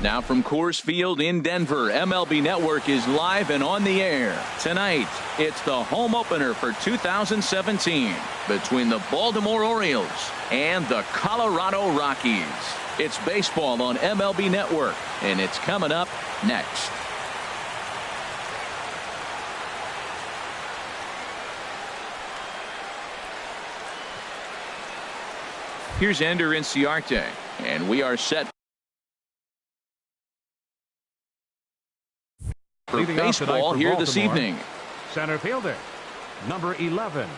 Now from Coors Field in Denver, MLB Network is live and on the air. Tonight, it's the home opener for 2017 between the Baltimore Orioles and the Colorado Rockies. It's baseball on MLB Network, and it's coming up next. Here's Ender Inciarte, and we are set for baseball here this evening. Center fielder, number 11.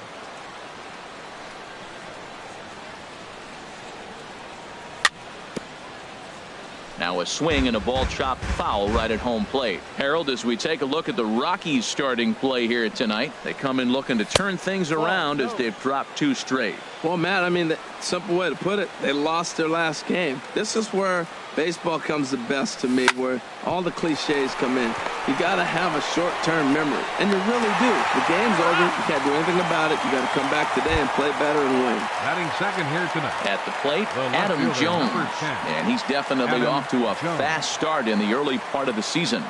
Now a swing and a ball chopped foul right at home plate. Harold, as we take a look at the Rockies starting play here tonight, they come in looking to turn things around as they've dropped 2 straight. Well, Matt, I mean, the simple way to put it, they lost their last game. This is where baseball comes the best to me, where all the cliches come in. You got to have a short-term memory, and you really do. The game's over. You can't do anything about it. You got to come back today and play better and win. Batting second here tonight. At the plate, Adam Jones, and he's definitely off to a fast start in the early part of the season.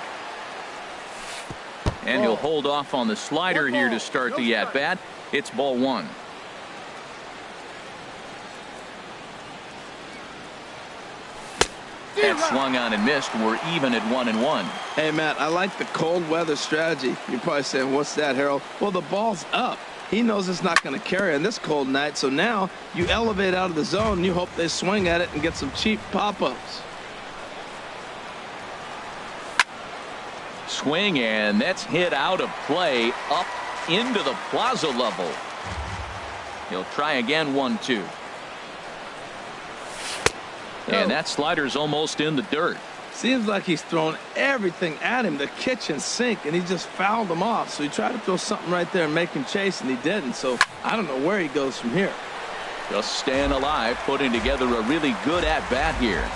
And he'll hold off on the slider here to start the at-bat. It's ball 1. That swung on and missed. We're even at 1-1. Hey, Matt, I like the cold weather strategy. You're probably saying, what's that, Harold? Well, the ball's up. He knows it's not going to carry on this cold night, so now you elevate out of the zone and you hope they swing at it and get some cheap pop-ups. Swing, and that's hit out of play up into the plaza level. He'll try again, 1-2. And that slider's almost in the dirt. Seems like he's thrown everything at him, the kitchen sink, and he just fouled him off. So he tried to throw something right there and make him chase, and he didn't. So I don't know where he goes from here. Just staying alive, putting together a really good at-bat here.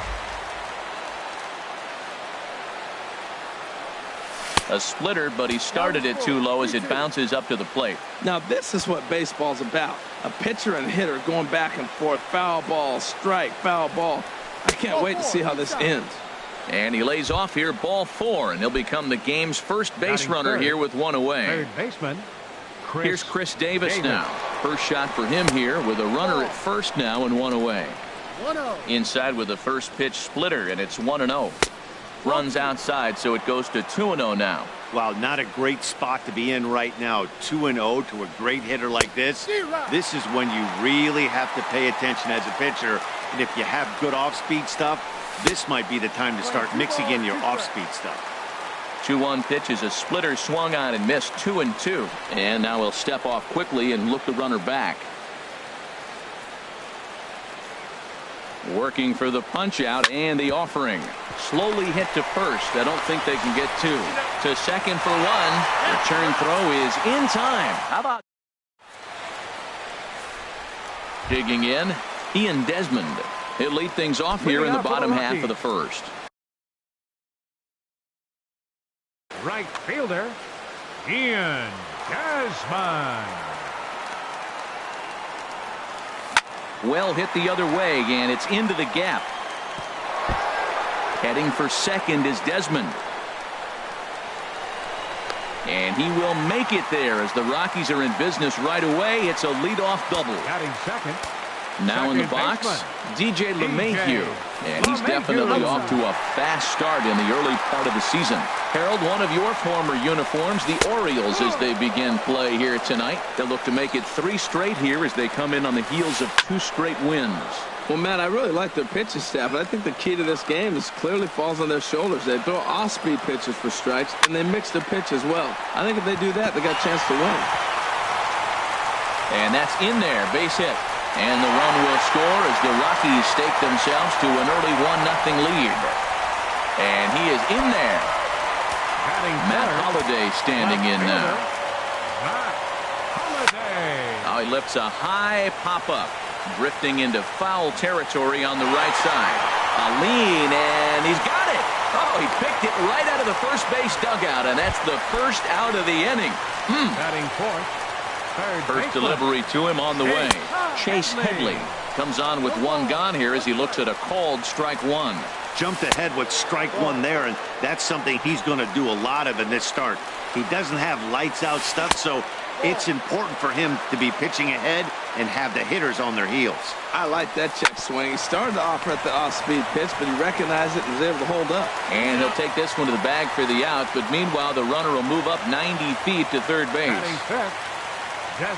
A splitter, but he started it too low as it bounces up to the plate. Now this is what baseball's about. A pitcher and hitter going back and forth. Foul ball, strike, foul ball. I can't wait to see how this ends. And he lays off here, ball 4, and he'll become the game's first base runner here with 1 away. Third baseman, Here's Chris Davis now. First shot for him here with a runner at first now and 1 away. Inside with the first pitch splitter, and it's 1-0. Runs outside, so it goes to 2-0 now. Wow, not a great spot to be in right now. 2-0 to a great hitter like this. This is when you really have to pay attention as a pitcher. And if you have good off-speed stuff, this might be the time to start mixing in your off-speed stuff. 2-1 pitch is a splitter, swung on and missed. 2-2. And now he'll step off quickly and look the runner back. Working for the punch out and the offering. Slowly hit to first. I don't think they can get 2. To second for 1. Return throw is in time. How about digging in? Ian Desmond. He'll lead things off here in the bottom half of the first. Right fielder, Ian Desmond. Well hit the other way, and it's into the gap. Heading for second is Desmond. And he will make it there as the Rockies are in business right away. It's a leadoff double. Batting second. Now in the box, DJ LeMahieu. And he's definitely off to a fast start in the early part of the season. Harold, one of your former uniforms, the Orioles, as they begin play here tonight. They'll look to make it 3 straight here as they come in on the heels of 2 straight wins. Well, Matt, I really like their pitching staff, and I think the key to this game is clearly falls on their shoulders. They throw off-speed pitches for strikes, and they mix their pitch as well. I think if they do that, they got a chance to win. And that's in there, base hit. And the run will score as the Rockies stake themselves to an early 1-0 lead. And he is in there. Matt Holliday standing in now. Now he lifts a high pop-up, drifting into foul territory on the right side. A lean, and he's got it. Oh, he picked it right out of the first base dugout, and that's the first out of the inning. Batting fourth. First delivery to him on the way. Chase Headley comes on with 1 gone here as he looks at a called strike 1. jumped ahead with strike one there, and that's something he's going to do a lot of in this start. He doesn't have lights-out stuff, so it's important for him to be pitching ahead and have the hitters on their heels. I like that check swing. He started off at the off-speed pitch, but he recognized it and was able to hold up. And he'll take this one to the bag for the out, but meanwhile, the runner will move up 90 feet to third base.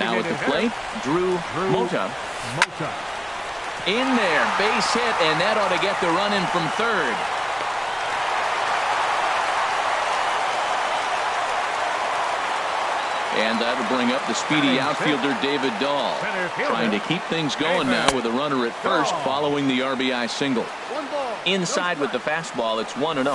Now at the plate, Drew Mota. In there, base hit, and that ought to get the run in from third. And that'll bring up the speedy outfielder David Dahl, trying to keep things going now with a runner at first following the RBI single. Inside with the fastball, it's 1-0.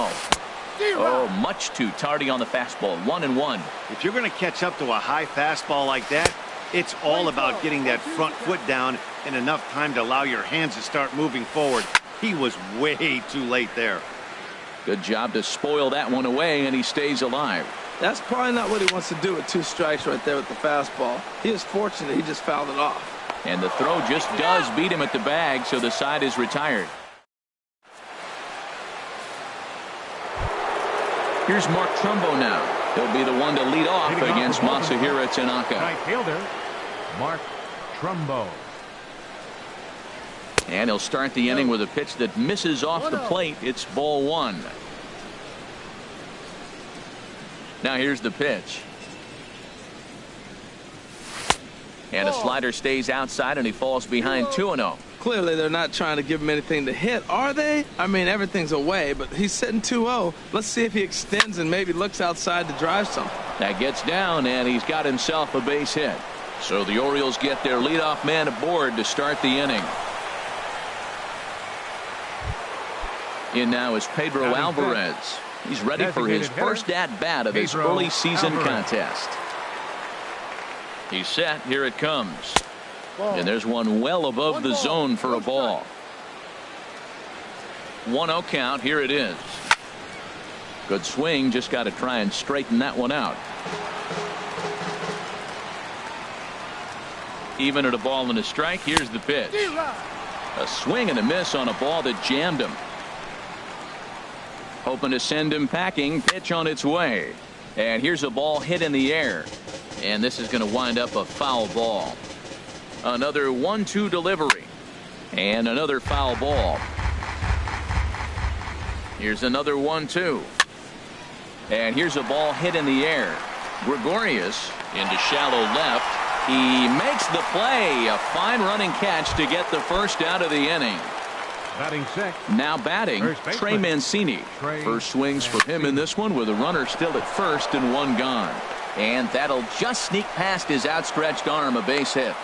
Oh, much too tardy on the fastball, 1-1. If you're going to catch up to a high fastball like that, it's all about getting that front foot down in enough time to allow your hands to start moving forward. He was way too late there. Good job to spoil that one away, and he stays alive. That's probably not what he wants to do with 2 strikes right there with the fastball. He is fortunate he just fouled it off. And the throw just does beat him at the bag, so the side is retired. Here's Mark Trumbo now. He'll be the one to lead off against Masahiro Tanaka. Right fielder, Mark Trumbo. And he'll start the inning with a pitch that misses off the plate. It's ball 1. Now here's the pitch. And a slider stays outside, and he falls behind 2-0. Clearly, they're not trying to give him anything to hit, are they? I mean, everything's away, but he's sitting 2-0. Let's see if he extends and maybe looks outside to drive something. That gets down, and he's got himself a base hit. So the Orioles get their leadoff man aboard to start the inning. In now is Pedro Alvarez. He's ready for his first at-bat of this early season contest. He's set. Here it comes. And there's one well above the zone for a ball. 1-0 count. Here it is. Good swing. Just got to try and straighten that one out. Even at a ball and a strike. Here's the pitch. A swing and a miss on a ball that jammed him. Hoping to send him packing. Pitch on its way. And here's a ball hit in the air. And this is going to wind up a foul ball. Another 1-2 delivery. And another foul ball. Here's another 1-2. And here's a ball hit in the air. Gregorius into shallow left. He makes the play. A fine running catch to get the first out of the inning. Batting sixth. Now batting, Trey Mancini. First swings for him in this one with a runner still at first and one gone. And that'll just sneak past his outstretched arm, a base hit.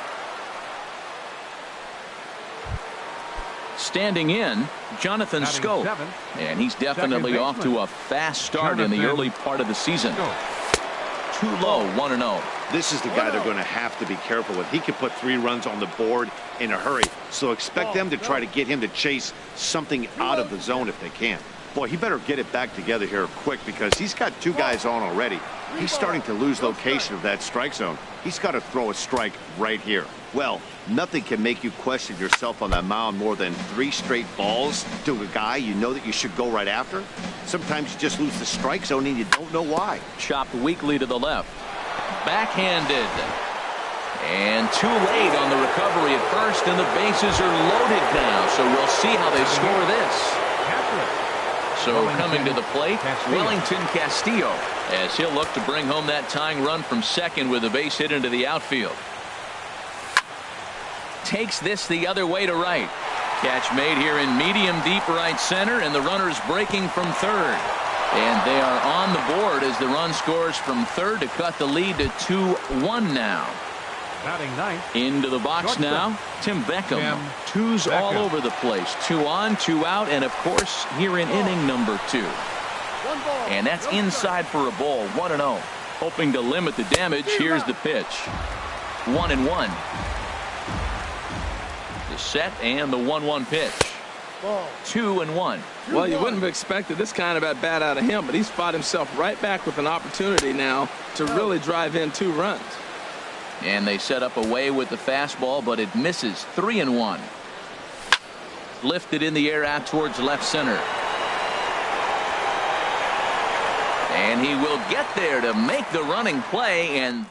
Standing in, Jonathan Scope. And he's definitely off to a fast start in the early part of the season. Too low, 1-0. This is the guy they're going to have to be careful with. He could put 3 runs on the board in a hurry, so expect them to try to get him to chase something out of the zone if they can. Boy, he better get it back together here quick, because he's got 2 guys on already. He's starting to lose location of that strike zone. He's got to throw a strike right here. Well, nothing can make you question yourself on that mound more than 3 straight balls to a guy you know that you should go right after. Sometimes you just lose the strike zone and you don't know why. Chopped weakly to the left. Backhanded. And too late on the recovery at first, and the bases are loaded now, so we'll see how they score this. So coming to the plate, Wellington Castillo, as he'll look to bring home that tying run from second with a base hit into the outfield. Takes this the other way to right. Catch made here in medium deep right center, and the runner's breaking from third. And they are on the board as the run scores from third to cut the lead to 2-1 now. Batting ninth. Into the box now, Tim Beckham. Twos all over the place. 2 on, 2 out, and of course here in inning number 2. And that's inside for a ball, 1-0. Hoping to limit the damage. Here's the pitch. 1-1. The set and the 1-1 pitch. 2-1. Well, you wouldn't have expected this kind of at bat out of him, but he's fought himself right back with an opportunity now to really drive in 2 runs. And they set up away with the fastball, but it misses. 3-1. Lifted in the air out towards left center. And he will get there to make the running play. And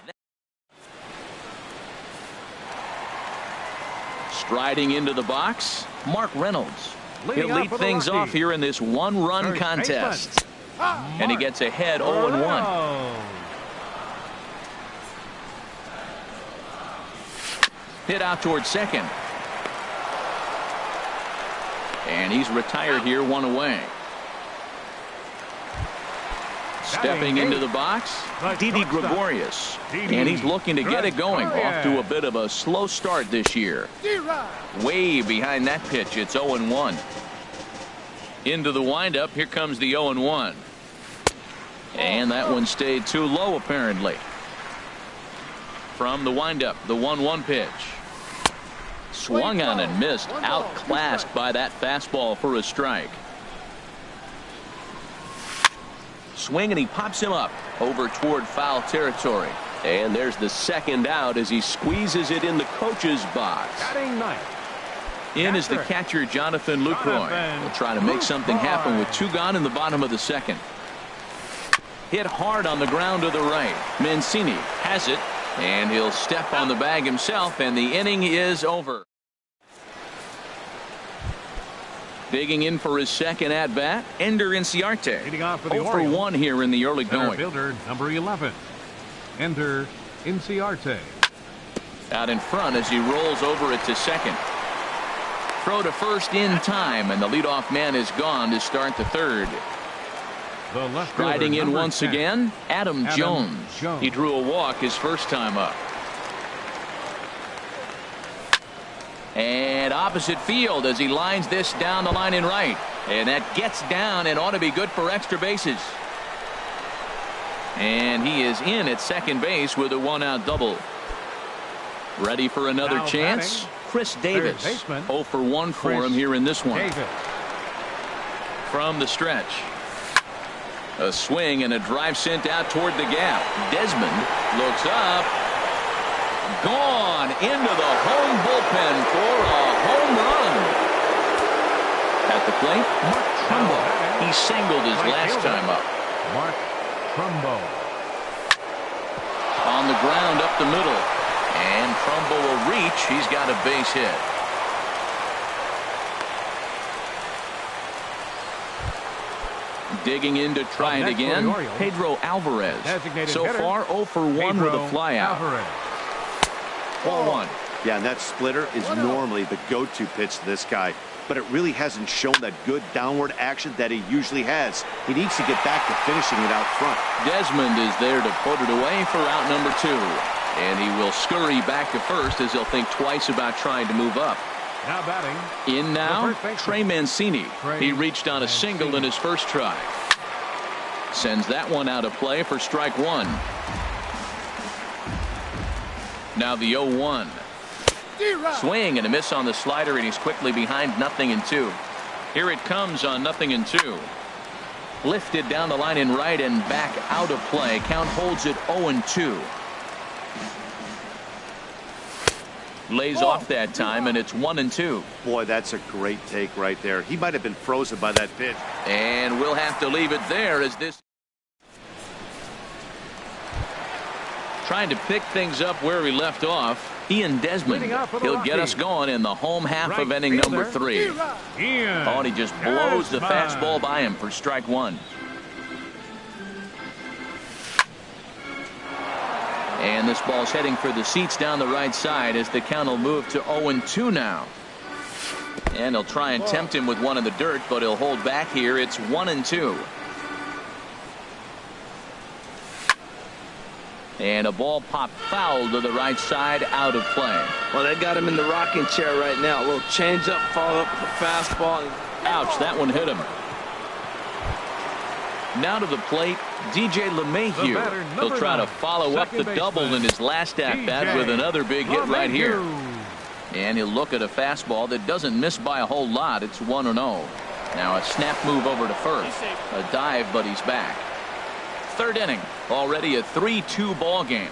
striding into the box, Mark Reynolds. He'll lead things off here in this one-run contest. And he gets ahead 0-1. Hit out towards second. And he's retired here, one away. Stepping into the box, Didi Gregorius. And he's looking to get it going. Off to a bit of a slow start this year. Way behind that pitch, it's 0-1. Into the windup, here comes the 0-1. And that one stayed too low, apparently. From the windup, the 1-1 pitch. Swung on and missed, outclassed by that fastball for a strike. Swing, and he pops him up over toward foul territory. And there's the second out as he squeezes it in the coach's box. In is the catcher, Jonathan Lucroy. Will try to make something happen with 2 gone in the bottom of the second. Hit hard on the ground to the right. Mancini has it, and he'll step on the bag himself, and the inning is over. Digging in for his second at-bat, Ender Inciarte. 0-for-1 here in the early going. Fielder number 11, Ender Inciarte. Out in front as he rolls over it to second. Throw to first in time, and the leadoff man is gone to start the third. Riding in once again, Adam Jones. He drew a walk his first time up. And opposite field as he lines this down the line in right. And that gets down and ought to be good for extra bases. And he is in at second base with a 1-out double. Ready for another chance? Batting, Chris Davis. 0-for-1 for him here in this one. From the stretch. A swing and a drive sent out toward the gap. Desmond looks up. Gone into the home bullpen for a home run. At the plate, Mark Trumbo. He singled his last time up. Mark Trumbo. On the ground up the middle. And Trumbo will reach. He's got a base hit. Digging in to try it again, Pedro Alvarez. So far 0-for-1 with a flyout. 4-1. Yeah, and that splitter is normally the go-to pitch to this guy, but it really hasn't shown that good downward action that he usually has. He needs to get back to finishing it out front. Desmond is there to put it away for out number 2. And he will scurry back to first as he'll think twice about trying to move up. Now batting. In now, Trey Mancini. He reached on a single in his first try. Sends that one out of play for strike 1. Now the 0-1. Swing and a miss on the slider, and he's quickly behind 0-2. Here it comes on 0-2. Lifted down the line in right and back out of play. Count holds it 0-2. Lays off that time, and it's 1-2. Boy, that's a great take right there. He might have been frozen by that pitch. And we'll have to leave it there as this. Trying to pick things up where we left off. Ian Desmond. He'll get us going in the home half of inning number 3. Oh, and he just blows the fastball by him for strike 1. And this ball's heading for the seats down the right side as the count will move to 0-2 now. And he'll try and tempt him with one in the dirt, but he'll hold back here. It's 1-2. And a ball popped foul to the right side, out of play. Well, they got him in the rocking chair right now. A little change up, follow up with a fastball. Ouch, that one hit him. Now to the plate, DJ LeMahieu. He'll try to follow up the double in his last at-bat with another big hit right here. And he'll look at a fastball that doesn't miss by a whole lot. It's 1-0. Now a snap move over to first. A dive, but he's back. Third inning, already a 3-2 ball game.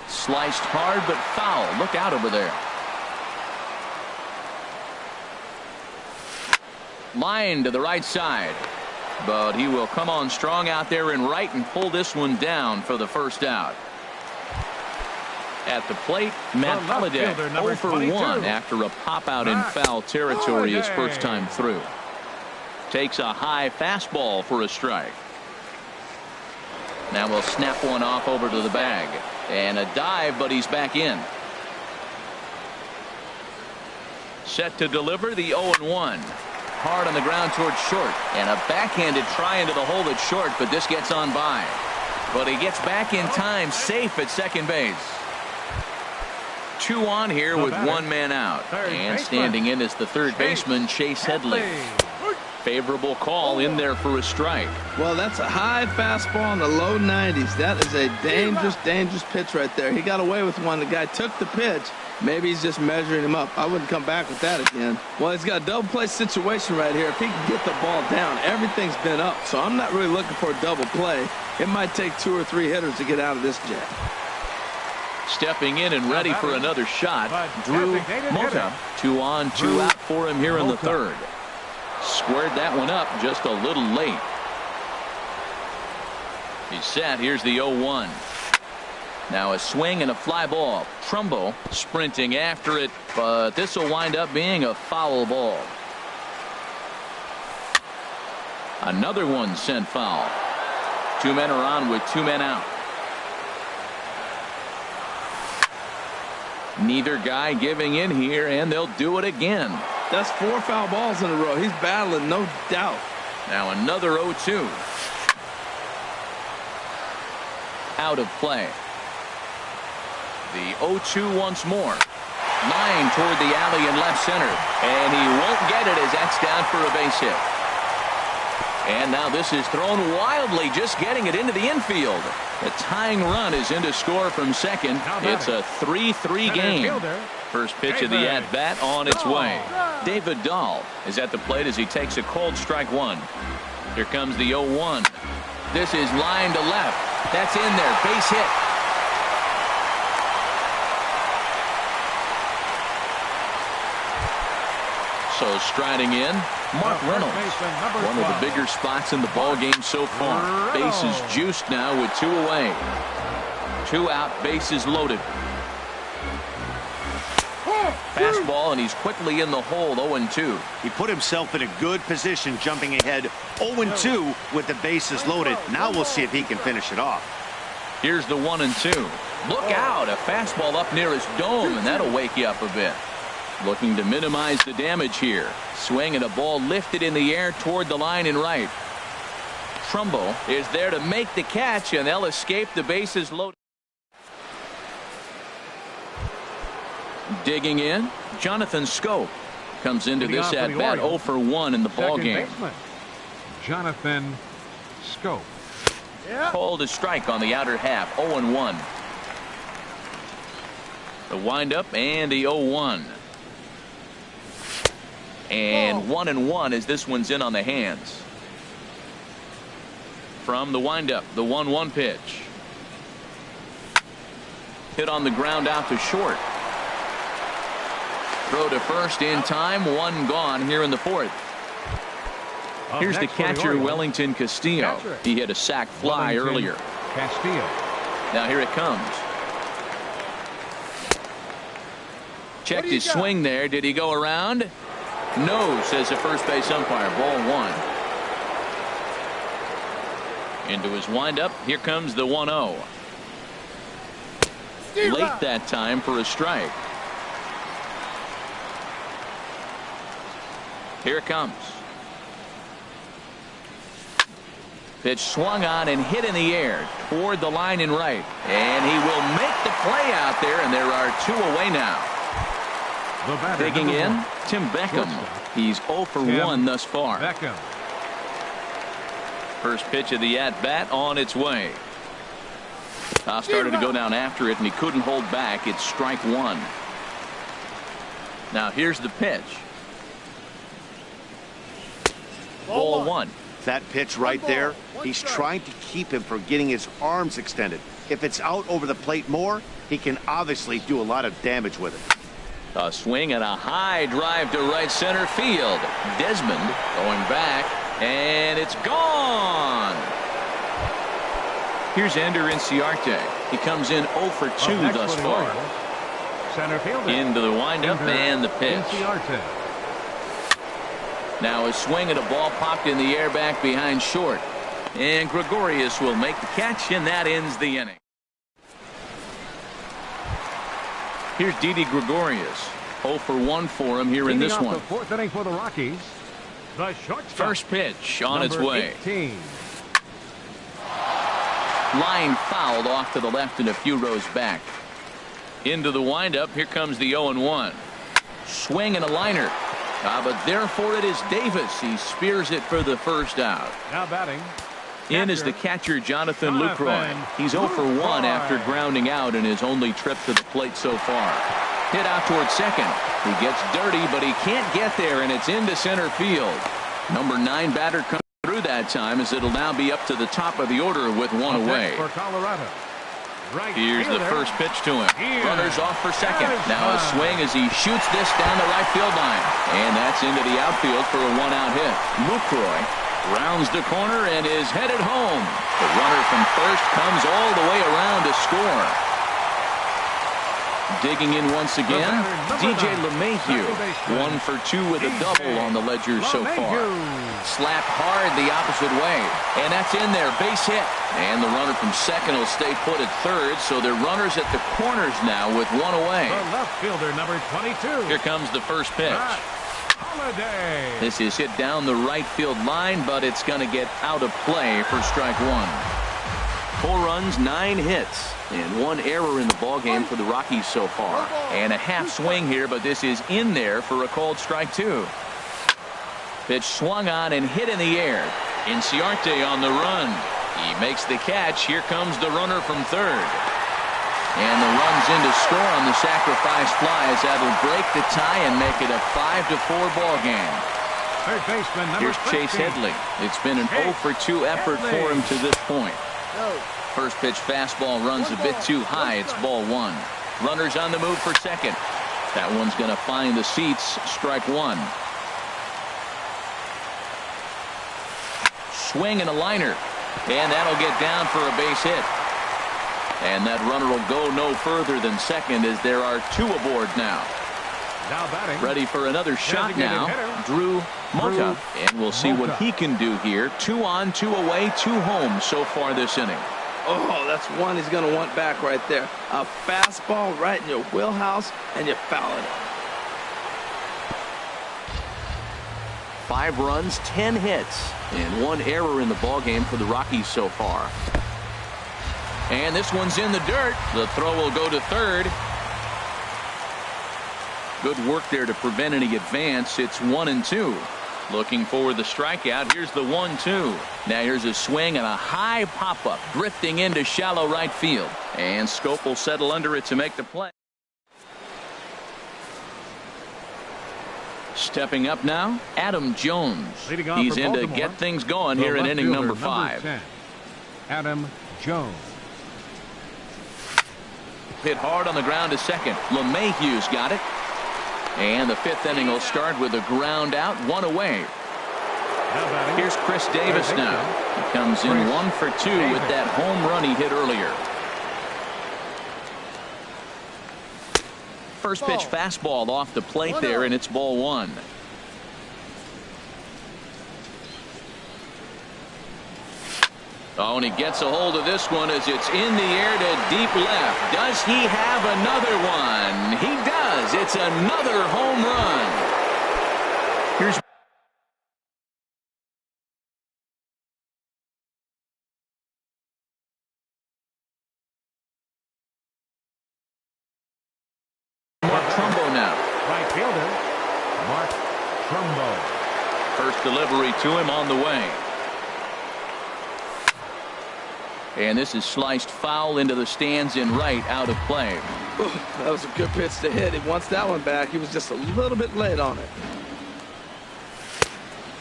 Sliced hard but foul. Look out over there. Line to the right side. but he will come on strong out there in right and pull this one down for the first out. At the plate, Matt Holliday 0 for 1 after a pop out in foul territory his first time through. Takes a high fastball for a strike. Now we'll snap one off over to the bag. And a dive, but he's back in. Set to deliver the 0-1. Hard on the ground towards short. And a backhanded try into the hole at short, but this gets on by. But he gets back in time, safe at second base. 2 on here with 1 man out. And standing in is the third baseman, Chase Headley. Favorable call in there for a strike. Well, that's a high fastball in the low 90s. That is a dangerous pitch right there. He got away with one. The guy took the pitch. Maybe he's just measuring him up. I wouldn't come back with that again. Well, he's got a double play situation right here. If he can get the ball down, everything's been up. So I'm not really looking for a double play. It might take 2 or 3 hitters to get out of this jam. Stepping in and ready for another shot, Drew Mota. 2 on, 2 out for him here in the third. Squared that one up just a little late. He's set. Here's the 0-1. Now a swing and a fly ball. Trumbo sprinting after it, but this will wind up being a foul ball. Another one sent foul. 2 men are on with 2 men out. Neither guy giving in here, and they'll do it again. That's 4 foul balls in a row. He's battling, no doubt. Now another 0-2. Out of play. The 0-2 once more. Line toward the alley in left center. And he won't get it as that's down for a base hit. And now this is thrown wildly, just getting it into the infield. The tying run is in to score from second. It's a 3-3 game. First pitch of the at-bat on its way. David Dahl is at the plate as he takes a cold strike one. Here comes the 0-1. This is line to left. That's in there. Base hit. So striding in, Mark Reynolds. One of the bigger spots in the ball game so far. Bases juiced now with 2 away. 2 out, bases loaded. Fastball, and he's quickly in the hole. 0-2. He put himself in a good position, jumping ahead 0-2 with the bases loaded. Now we'll see if he can finish it off. Here's the 1-2. Look out, a fastball up near his dome, and that'll wake you up a bit. Looking to minimize the damage here. Swing and a ball lifted in the air toward the line and right. Trumbo is there to make the catch, and they'll escape the bases loaded. Digging in, Jonathan Scope comes into this at bat 0 for 1 in the ball game. Jonathan Scope. Called a strike on the outer half. 0-1. The windup and the 0-1. And 1-1 as this one's in on the hands. From the windup, the 1-1 pitch. Hit on the ground out to short. Throw to first in time. 1 gone here in the fourth. Here's the catcher, Wellington Castillo. He hit a sac fly earlier. Castillo. Now here it comes. Checked his swing there. Did he go around? No, says the first base umpire. Ball 1. Into his windup. Here comes the 1-0. Late that time for a strike. Here it comes. Pitch swung on and hit in the air toward the line and right. And he will make the play out there, and there are 2 away now. Digging in, Tim Beckham. He's 0 for 1 thus far. Beckham. First pitch of the at-bat on its way. Toss started to go down after it, and he couldn't hold back. It's strike 1. Now here's the pitch. Ball 1. That pitch right there, he's trying to keep him from getting his arms extended. If it's out over the plate more, he can obviously do a lot of damage with it. A swing and a high drive to right center field. Desmond going back. And it's gone. Here's Ender Inciarte. He comes in 0 for 2 thus far. Center fielder. Into the windup and the pitch. Inciarte. Now a swing at a ball popped in the air back behind short. And Gregorius will make the catch, and that ends the inning. Here's Didi Gregorius. 0 for 1 for him here in this one. The fourth inning for the Rockies. The shortstop. First pitch on its way. 18. Line fouled off to the left and a few rows back. Into the windup. Here comes the 0-1. Swing and a liner. But therefore it is Davis. He spears it for the first out. Now batting. In is the catcher Jonathan Lucroy. He's 0 for 1 after grounding out in his only trip to the plate so far. Hit out towards second. He gets dirty, but he can't get there, and it's into center field. Number 9 batter comes through that time, as it'll now be up to the top of the order with one away. For Colorado. Right Here's the fielder. first pitch to him. Here. Runners off for second. That is Now a fine. swing as he shoots this down the right field line. And that's into the outfield for a one-out hit. Lucroy rounds the corner and is headed home. The runner from first comes all the way around to score. Digging in once again, DJ LeMahieu. 1 for 2 with a double on the ledger so far. Slapped hard the opposite way. And that's in there. Base hit. And the runner from second will stay put at third. So they're runners at the corners now with one away. The left fielder, number 22. Here comes the first pitch. Holiday. This is hit down the right field line, but it's going to get out of play for strike 1. 4 runs, 9 hits, and 1 error in the ballgame for the Rockies so far. And a half swing here, but this is in there for a called strike 2. Pitch swung on and hit in the air. Inciarte on the run. He makes the catch. Here comes the runner from third. And the runs in to score on the sacrifice fly, as that'll break the tie and make it a 5-4 ball game. Third baseman, number Here's Chase 15. Headley. It's been an 0 for 2 effort for him to this point. First pitch fastball runs a bit too high. It's ball 1. Runners on the move for second. That one's going to find the seats. Strike 1. Swing and a liner. And that'll get down for a base hit. And that runner will go no further than second, as there are 2 aboard now. Now batting. Ready for another shot now. Drew Mota. And we'll see what he can do here. 2 on, 2 away, 2 home so far this inning. Oh, that's one he's going to want back right there. A fastball right in your wheelhouse, and you foul it. 5 runs, 10 hits, and 1 error in the ballgame for the Rockies so far. And this one's in the dirt. The throw will go to third. Good work there to prevent any advance. It's 1-2. Looking for the strikeout. Here's the 1-2. Now here's a swing and a high pop-up, drifting into shallow right field. And Scope will settle under it to make the play. Stepping up now, Adam Jones. Leading off He's for in to Baltimore, get things going the here in left inning fielder, number 5. 10, Adam Jones. Hit hard on the ground to second. LeMahieu's got it. And the 5th inning will start with a ground out, 1 away. Now batting. Here's Chris Davis now. He comes in 1 for 2 with that home run he hit earlier. First pitch fastball off the plate there, and it's ball 1. Oh, and he gets a hold of this one as it's in the air to deep left. Does he have another one? He does. It's another home run. Here's Mark Trumbo now. Right fielder, Mark Trumbo. First delivery to him on the way. And this is sliced foul into the stands in right, out of play. Ooh, that was a good pitch to hit. He wants that one back. He was just a little bit late on it.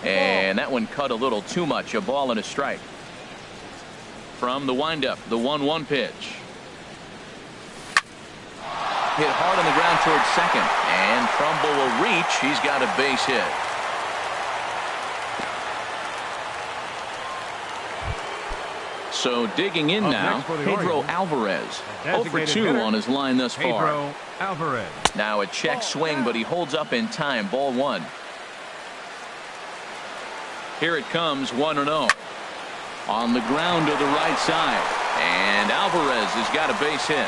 And that one cut a little too much. A ball and a strike. From the windup, the 1-1 pitch. Hit hard on the ground towards second. And Trumbull will reach. He's got a base hit. So digging in Up now, next for the Pedro Orioles, Alvarez. the 0 for 2 hitter, on his line thus far. Pedro Alvarez. Now a check swing, but he holds up in time. Ball 1. Here it comes, 1-0. On the ground to the right side. And Alvarez has got a base hit.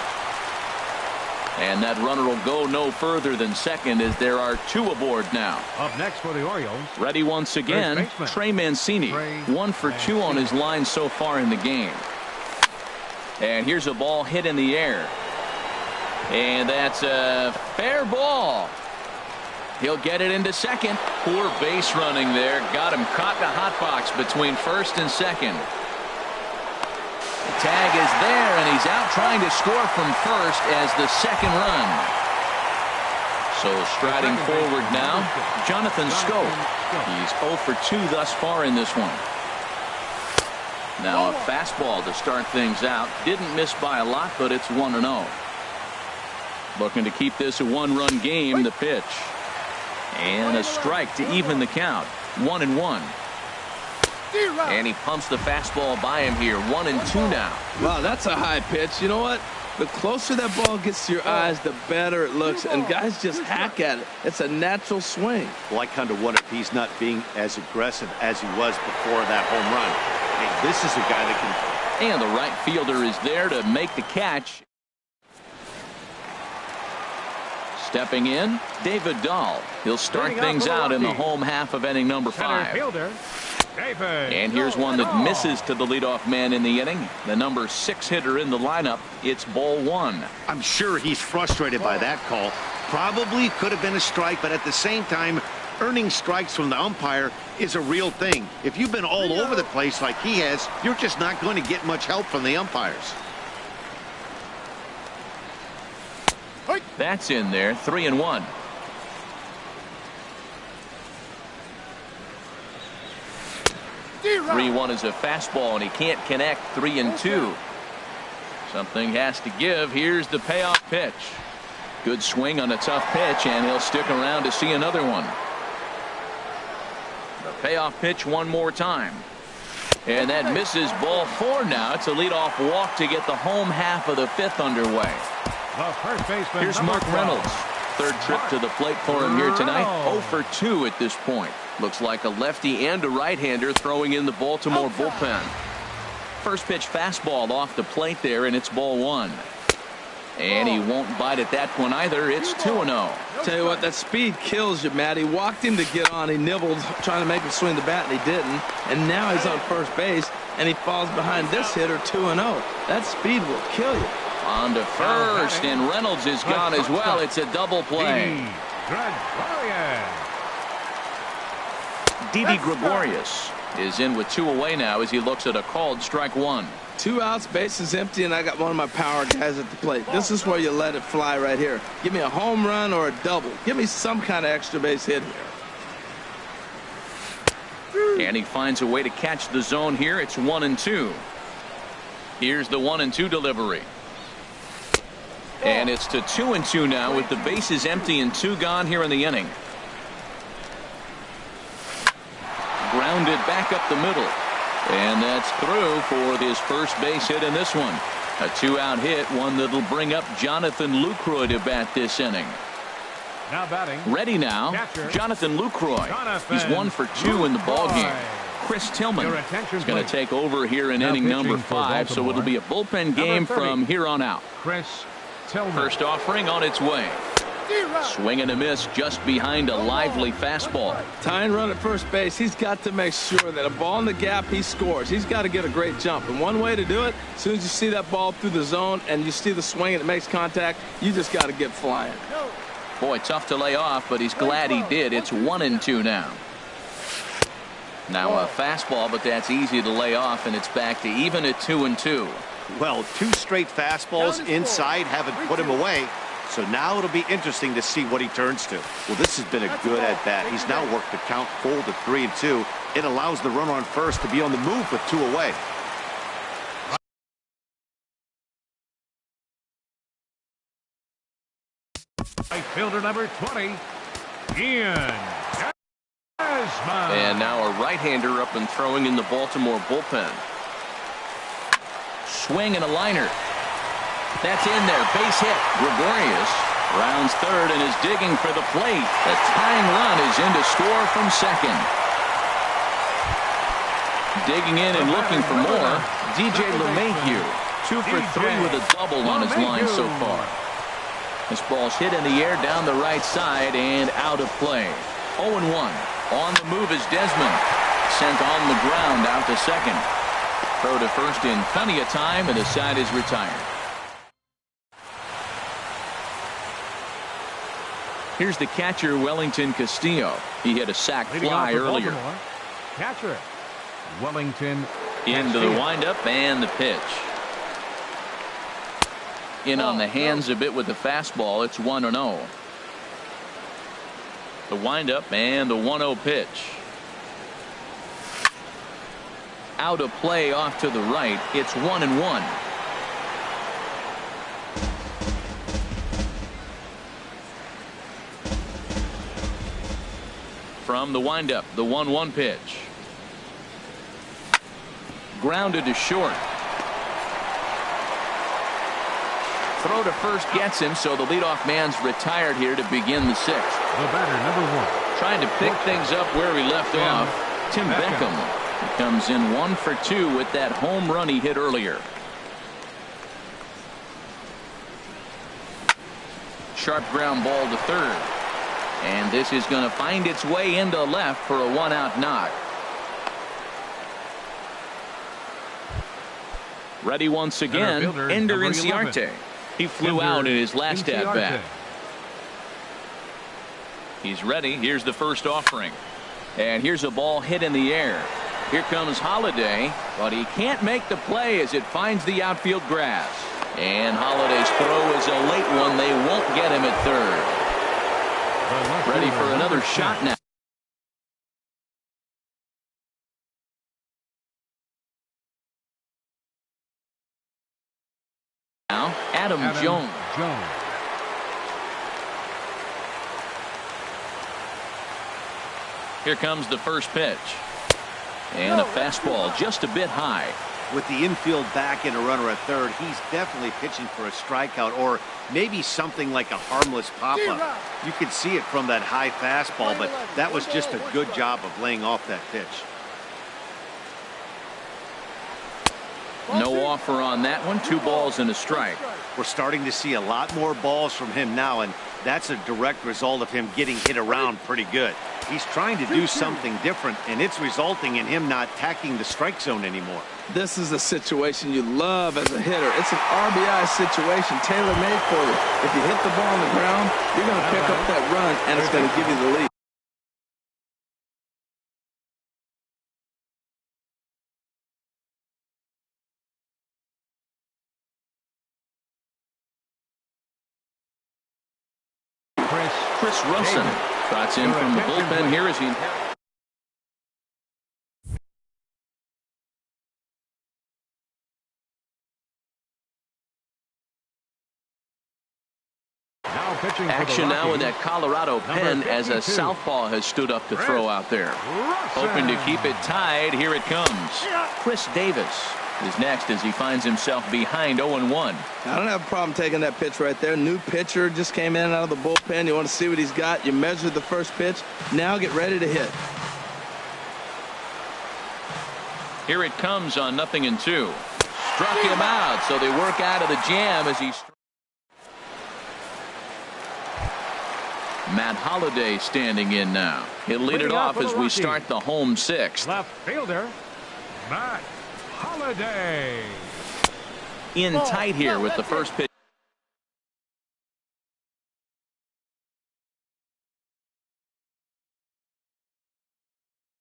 And that runner will go no further than second as there are 2 aboard now. Up next for the Orioles, Ready once again, Trey Mancini. 1 for 2 on his line so far in the game. And here's a ball hit in the air. And that's a fair ball. He'll get it into second. Poor base running there. Got him caught in a hot box between first and second. The tag is there, and he's out trying to score from first as the second run. So striding forward now, Jonathan Scope. He's 0 for 2 thus far in this one. Now a fastball to start things out. Didn't miss by a lot, but it's 1-0. Looking to keep this a 1-run game. The pitch. And a strike to even the count. 1-1. And he pumps the fastball by him here. 1-2 now. Wow, that's a high pitch. You know what? The closer that ball gets to your eyes, the better it looks. And guys just hack at it. It's a natural swing. Well, I kind of wonder if he's not being as aggressive as he was before that home run. Hey, this is a guy that can... And the right fielder is there to make the catch. Stepping in, David Dahl. He'll start things out in the home half of inning number 5. fielder, David. And here's one that misses to the leadoff man in the inning. The number 6 hitter in the lineup. It's ball 1. I'm sure he's frustrated by that call. Probably could have been a strike, but at the same time, earning strikes from the umpire is a real thing. If you've been all over the place like he has, you're just not going to get much help from the umpires. That's in there. 3-1. Three-1 is a fastball, and he can't connect. 3-2. Something has to give. Here's the payoff pitch. Good swing on a tough pitch, and he'll stick around to see another one. The payoff pitch one more time. And that misses. Ball 4 now. It's a leadoff walk to get the home half of the 5th underway. The first baseman, Here's Mark 12. Reynolds. Third trip to the plate for him here tonight. 0 for 2 at this point. Looks like a lefty and a right-hander throwing in the Baltimore bullpen. First pitch fastball off the plate there, and it's ball 1. And he won't bite at that one either. It's 2-0. Tell you what, that speed kills you, Matt. He walked in to get on. He nibbled, trying to make him swing the bat, and he didn't. And now he's on first base, and he falls behind this hitter 2-0. That speed will kill you. On to first, and Reynolds is gone as well. It's a double play. Didi Gregorius is in with 2 away now as he looks at a called strike 1. 2 outs, bases empty, and I got one of my power guys at the plate. This is where you let it fly right here. Give me a home run or a double. Give me some kind of extra base hit here. And he finds a way to catch the zone here. It's 1-2. Here's the 1-2 delivery. And it's to 2-2 now with the bases empty and 2 gone here in the inning. Grounded back up the middle. And that's through for his first base hit in this one. A 2-out hit, one that'll bring up Jonathan Lucroy to bat this inning. Now batting. Ready now, catcher, Jonathan Lucroy. He's 1 for 2 in the ballgame. Chris Tillman is going to take over here in inning number 5, so it'll be a bullpen game from here on out. Chris Tillman. First offering on its way. Swing and a miss just behind a lively fastball. Tying run at first base, he's got to make sure that a ball in the gap, he scores. He's got to get a great jump. And one way to do it, as soon as you see that ball through the zone and you see the swing and it makes contact, you just got to get flying. Boy, tough to lay off, but he's glad he did. It's 1-2 now. Now a fastball, but that's easy to lay off, and it's back to even at 2-2. Well, 2 straight fastballs inside haven't put him away. So now it'll be interesting to see what he turns to. Well, this has been a good at-bat. He's now worked the count full to 3-2. It allows the runner on first to be on the move with 2 away. Right fielder number 20, Ian. And now a right-hander up and throwing in the Baltimore bullpen. Swing and a liner. That's in there. Base hit. Gregorius rounds third and is digging for the plate. The tying run is in to score from second. Digging in and looking for more, DJ LeMahieu. 2 for 3 with a double on his line so far. This ball's hit in the air down the right side and out of play. 0-1. On the move is Desmond. Sent on the ground out to second. Throw to first in plenty of time, and the side is retired. Here's the catcher, Wellington Castillo. He hit a sac fly earlier. Catcher Wellington into the windup and the pitch. In on the hands a bit with the fastball. It's 1-0. The windup and the 1-0 pitch. Out of play off to the right. It's 1-1. From the windup, the 1-1 pitch. Grounded to short. Throw to first gets him, so the leadoff man's retired here to begin the sixth. The batter, number 1. Trying to pick things up where he left off. Tim Beckham. He comes in 1 for 2 with that home run he hit earlier. Sharp ground ball to third. And this is going to find its way into left for a 1-out knock. Ready once again, Ender Inciarte. He flew out in his last at-bat. He's ready. Here's the first offering. And here's a ball hit in the air. Here comes Holliday, but he can't make the play as it finds the outfield grass. And Holliday's throw is a late one. They won't get him at third. Ready for another shot now. Now, Adam Jones. Here comes the first pitch. And a fastball just a bit high. With the infield back and a runner at third, he's definitely pitching for a strikeout or maybe something like a harmless pop-up. You could see it from that high fastball, but that was just a good job of laying off that pitch. No offer on that one. 2 balls and a strike. We're starting to see a lot more balls from him now, and that's a direct result of him getting hit around pretty good. He's trying to do something different, and it's resulting in him not attacking the strike zone anymore. This is a situation you love as a hitter. It's an RBI situation, tailor-made for you. If you hit the ball on the ground, you're going to pick up that run, and it's going to give you the lead. Chris Rusin trots in from the bullpen here as he... Action now in that Colorado pen as a southpaw has stood up to throw out there. Hoping to keep it tied. Here it comes. Chris Davis is next as he finds himself behind 0-1. I don't have a problem taking that pitch right there. New pitcher just came in out of the bullpen. You want to see what he's got. You measured the first pitch. Now get ready to hit. Here it comes on 0-2. Struck him out, so they work out of the jam as he... Matt Holliday standing in now. He'll lead it off as we start the home sixth. Left fielder, Matt Holliday. In tight here with the first pitch.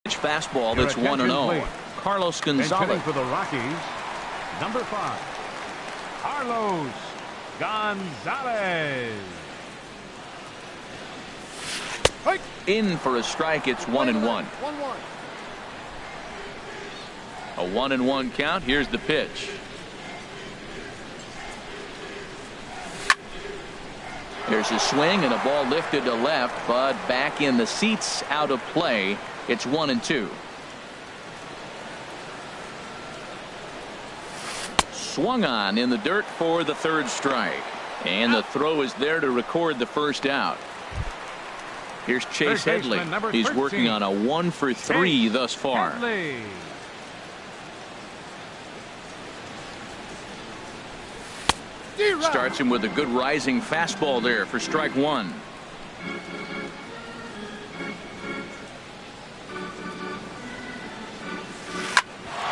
Fastball that's 1-0. Carlos Gonzalez. For the Rockies, number 5, Carlos Gonzalez. In for a strike. It's 1-1. A 1-1 count. Here's the pitch. There's a swing and a ball lifted to left, but back in the seats, out of play. It's 1-2. swung on in the dirt for the third strike. And the throw is there to record the first out. Here's Chase Headley. He's working on a 1-for-3 thus far. Starts him with a good rising fastball there for strike one.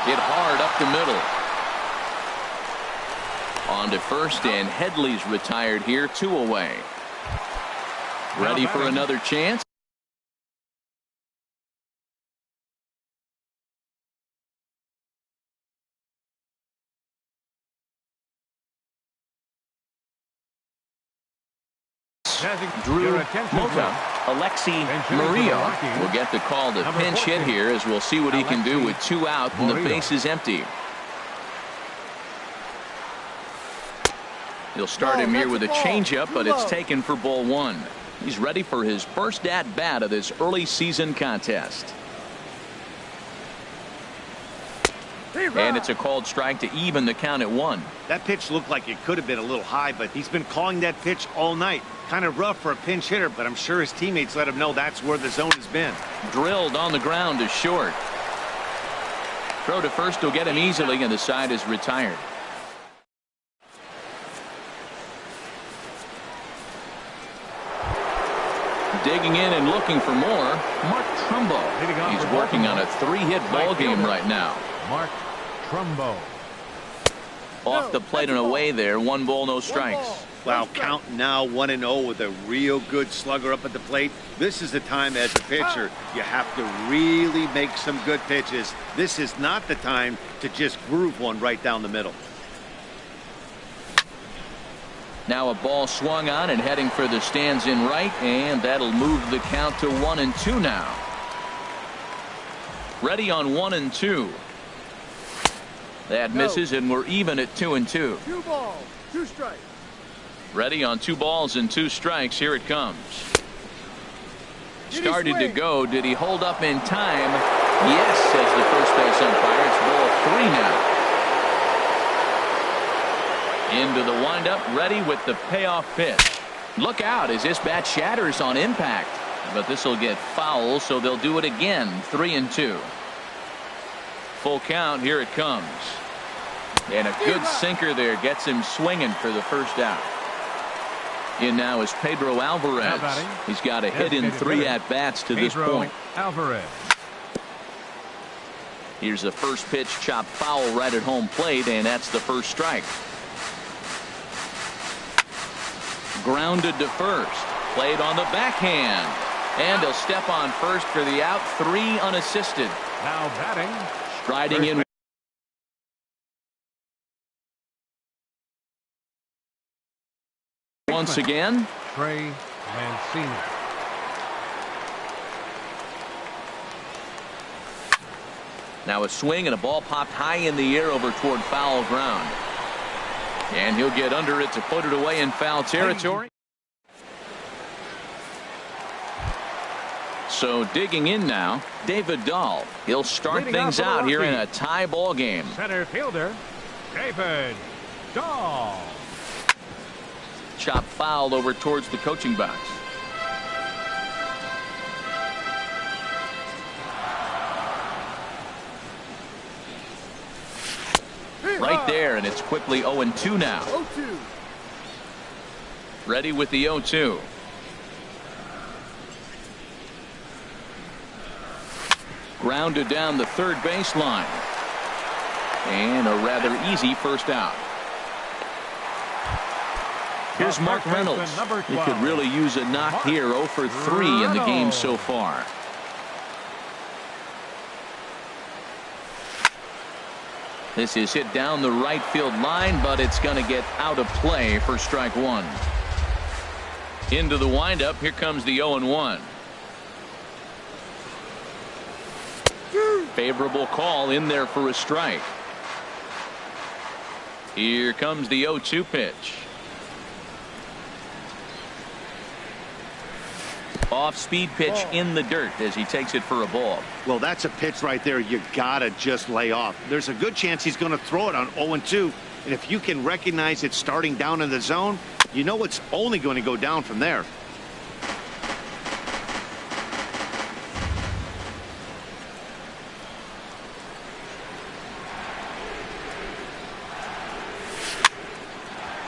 Hit hard up the middle. On to first, and Headley's retired here, 2 away. Ready for another chance. Drew Mota. Alexi Murillo will get the call to pinch hit here, as we'll see what he can do with 2 out and the base is empty. He'll start him here with a changeup, but it's taken for ball 1. He's ready for his first at-bat of this early season contest. And it's a called strike to even the count at 1. That pitch looked like it could have been a little high, but he's been calling that pitch all night. Kind of rough for a pinch hitter, but I'm sure his teammates let him know that's where the zone has been. Drilled on the ground to short. Throw to first will get him easily, and the side is retired. Digging in and looking for more, Mark Trumbo. He's working on a 3-hit ball game right now. Mark Trumbo. Off the plate and away there. 1 ball, no strikes. Wow, count now 1-0 with a real good slugger up at the plate. This is the time as a pitcher you have to really make some good pitches. This is not the time to just groove one right down the middle. Now a ball swung on and heading for the stands in right, and that'll move the count to 1-2 now. Ready on 1-2. That misses, and we're even at 2-2. 2 balls, 2 strikes. Ready on 2 balls and 2 strikes. Here it comes. Started to go. Did he hold up in time? Yes, says the first base umpire. It's ball 3 now. Into the windup, ready with the payoff pitch. Look out as this bat shatters on impact. But this will get foul, so they'll do it again. 3-2. Full count. Here it comes. And a good sinker there gets him swinging for the first out. In now is Pedro Alvarez. He's got a hit in 3 at-bats to this point. Alvarez. Here's the first pitch, chopped foul right at home plate, and that's the first strike. Grounded to first. Played on the backhand. And he'll step on first for the out. 3 unassisted. Now batting. Striding in. Once again. Trey Mancini. Now a swing and a ball popped high in the air over toward foul ground. And he'll get under it to put it away in foul territory. So digging in now, David Dahl. He'll start things out here in a tie ball game. Center fielder, David Dahl. Chop fouled over towards the coaching box. Right there, and it's quickly 0-2 now. 0-2. Ready with the 0-2. Grounded down the third baseline. And a rather easy first out. Here's Mark Reynolds. He could really use a knock here. 0 for 3 in the game so far. This is hit down the right field line, but it's going to get out of play for strike 1. Into the windup. Here comes the 0-1. Favorable call in there for a strike. Here comes the 0-2 pitch. Off-speed pitch in the dirt as he takes it for a ball. Well, that's a pitch right there you gotta just lay off. There's a good chance he's going to throw it on 0-2. And if you can recognize it starting down in the zone, you know it's only going to go down from there.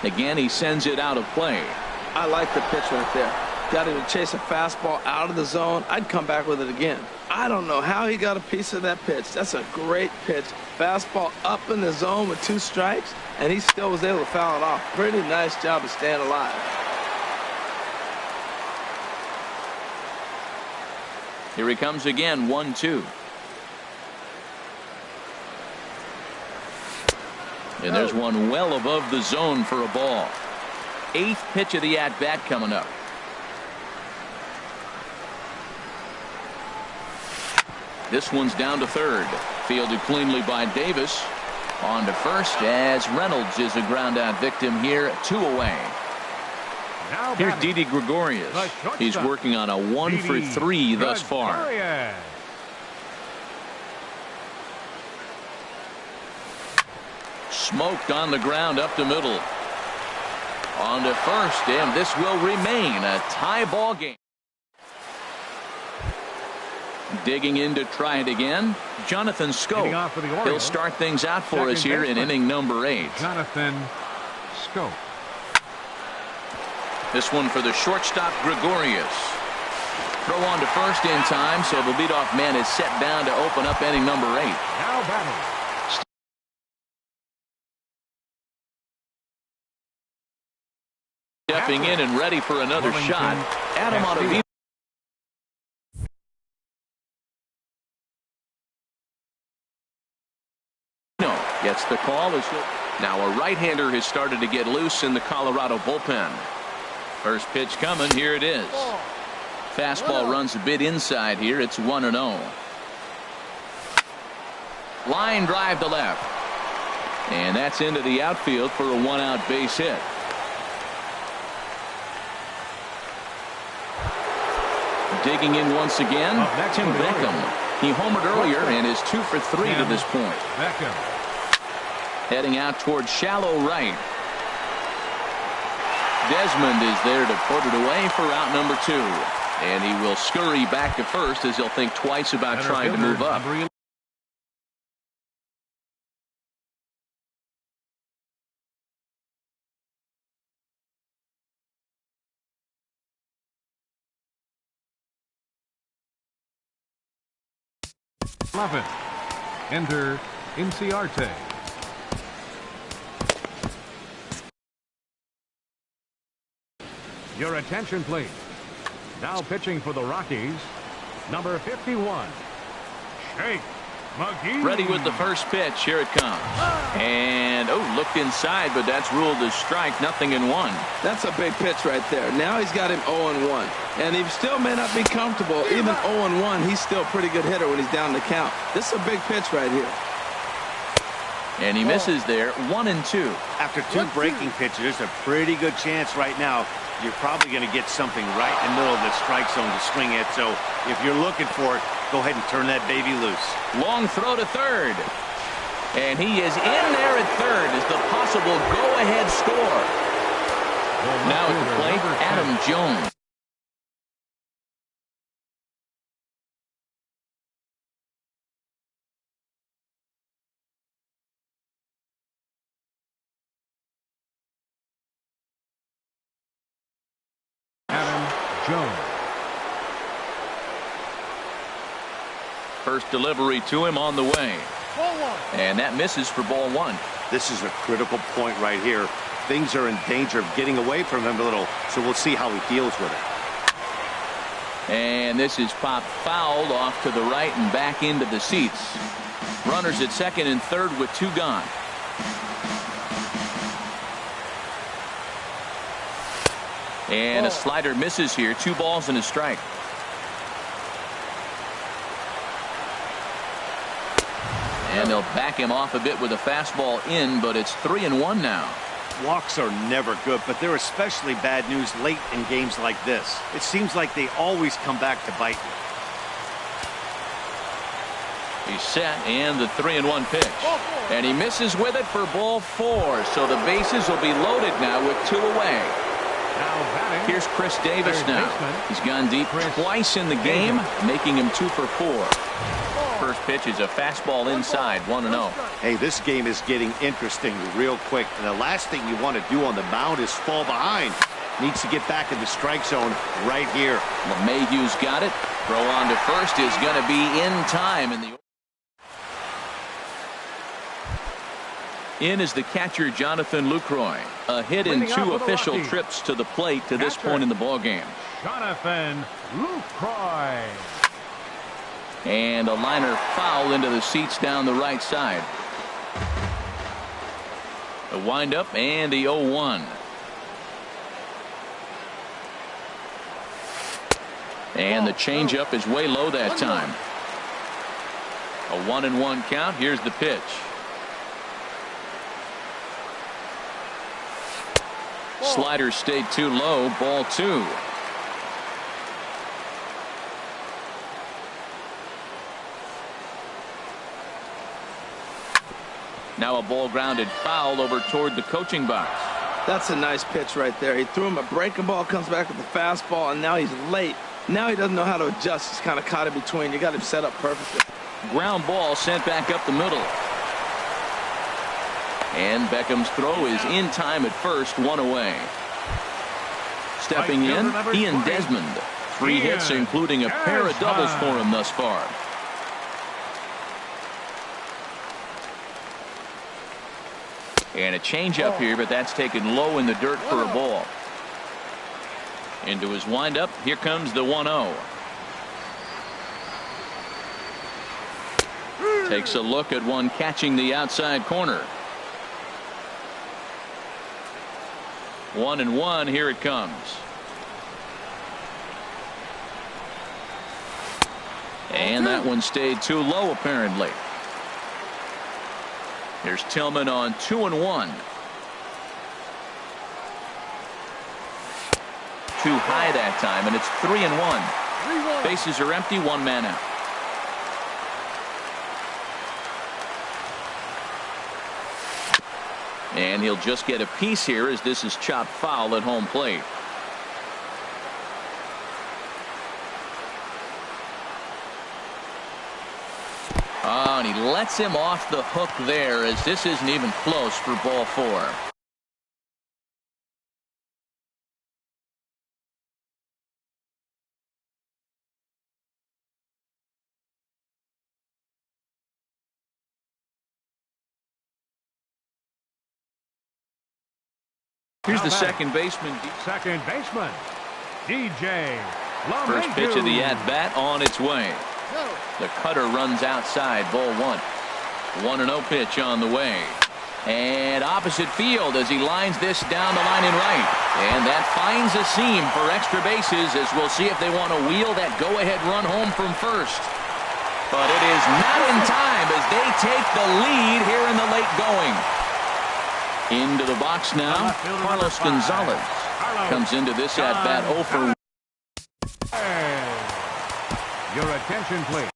Again, he sends it out of play. I like the pitch right there. Got him to chase a fastball out of the zone. I'd come back with it again. I don't know how he got a piece of that pitch. That's a great pitch. Fastball up in the zone with 2 strikes, and he still was able to foul it off. Pretty nice job of staying alive. Here he comes again, 1-2. And there's one well above the zone for a ball. 8th pitch of the at-bat coming up. This one's down to third. Fielded cleanly by Davis. On to first as Reynolds is a ground-out victim here. 2 away. Now Here's batting, Didi Gregorius. He's working on a 1 for 3 thus far. Gregorius. Smoked on the ground up the middle. On to first, and this will remain a tie ball game. Digging in to try it again, Jonathan Leading off Scope. for the Orioles, He'll start things out for us second here in baseman, inning number 8. Jonathan Scope. This one for the shortstop, Gregorius. Throw on to first in time, so the leadoff man is set down to open up inning number 8. Now batting, Stepping in and ready for another Wellington shot. Adam Castillo. Ottavino gets the call. Now a right-hander has started to get loose in the Colorado bullpen. First pitch coming. Here it is. Fastball runs a bit inside here. It's 1-0. Line drive to left. And that's into the outfield for a 1-out base hit. Digging in once again, Up next Tim for the Beckham. Orioles. He homered earlier and is 2 for 3 to this point. Beckham. Heading out towards shallow right. Desmond is there to put it away for out number 2. And he will scurry back to first as he'll think twice about Center trying to fielder, move up. number 11. Enter Inciarte. Your attention, please. Now pitching for the Rockies, number 51, Shake McGee. Ready with the first pitch. Here it comes. And, looked inside, but that's ruled as strike. 0-1. That's a big pitch right there. Now he's got him 0-1. And he still may not be comfortable. Even 0-1, he's still a pretty good hitter when he's down the count. This is a big pitch right here. And he misses there. 1-2. After 2 breaking pitches, there's a pretty good chance right now you're probably going to get something right in the middle of the strike zone to swing at. So if you're looking for it, go ahead and turn that baby loose. Long throw to third. And he is in there at third as the possible go-ahead score. Now at the plate, Adam Jones. Jones. First delivery to him on the way. Ball 1. And that misses for ball 1. This is a critical point right here. Things are in danger of getting away from him a little, so we'll see how he deals with it. And this is popped fouled off to the right and back into the seats. Runners at second and third with 2 gone. And a slider misses here. 2 balls and a strike. And they'll back him off a bit with a fastball in, but it's 3-1 now. Walks are never good, but they're especially bad news late in games like this. It seems like they always come back to bite He's set, and the 3-1 pitch. And he misses with it for ball 4. So the bases will be loaded now with 2 away. Here's Chris Davis now. He's gone deep twice in the game, making him 2 for 4. First pitch is a fastball inside, 1-0. Hey, this game is getting interesting real quick. And the last thing you want to do on the mound is fall behind. Needs to get back in the strike zone right here. LeMahieu's got it. Throw on to first is going to be in time. In is the catcher, Jonathan Lucroy. A hit in 2 official trips to the plate to this point in the ballgame. Jonathan Lucroy. And a liner foul into the seats down the right side. The windup and the 0-1. And the changeup is way low that time. A 1-1 count. Here's the pitch. Slider stayed too low. Ball 2. Now a ball grounded foul over toward the coaching box. That's a nice pitch right there. He threw him a breaking ball, comes back with the fastball, and now he's late. Now he doesn't know how to adjust. He's kind of caught in between. You got him set up perfectly. Ground ball sent back up the middle. And Beckham's throw is in time at first, 1 away. Stepping in, Ian Desmond. 3 hits, including a pair of doubles for him thus far. And a changeup here, but that's taken low in the dirt for a ball. Into his windup. Here comes the 1-0. Takes a look at one catching the outside corner. 1-1. Here it comes. And that one stayed too low, apparently. Here's Tillman on 2-1. Too high that time, and it's 3-1. Bases are empty, 1 man out. And he'll just get a piece here as this is chopped foul at home plate. Oh, and he lets him off the hook there as this isn't even close for ball 4. Here's the second baseman. DJ. First pitch of the at-bat on its way. The cutter runs outside, ball 1. 1-0 pitch on the way. And opposite field as he lines this down the line in right. And that finds a seam for extra bases as we'll see if they want to wheel that go-ahead run home from first. But it is not in time as they take the lead here in the late going. Into the box now, Carlos Gonzalez comes into this at-bat 0 for 1. Your attention, please.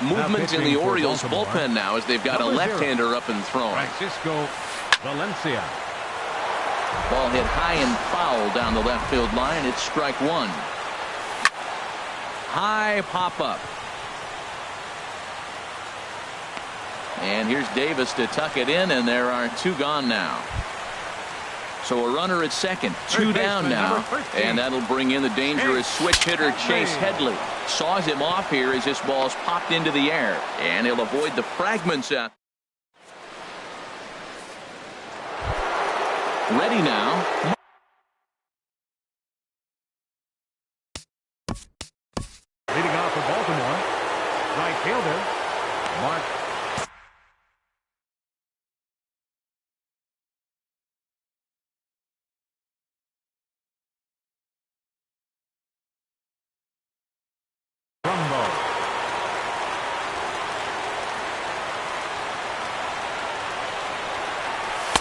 Movement in the Orioles bullpen now as they've got a left-hander up and throwing. Francisco Valencia. Ball hit high and foul down the left field line. It's strike 1. High pop-up. And here's Davis to tuck it in, and there are 2 gone now. So a runner at second, 2 down now, and that'll bring in the dangerous switch hitter Chase Headley. Saws him off here as this ball's popped into the air, and he'll avoid the fragments out. Ready now. Leading off for Baltimore, right fielder Mark.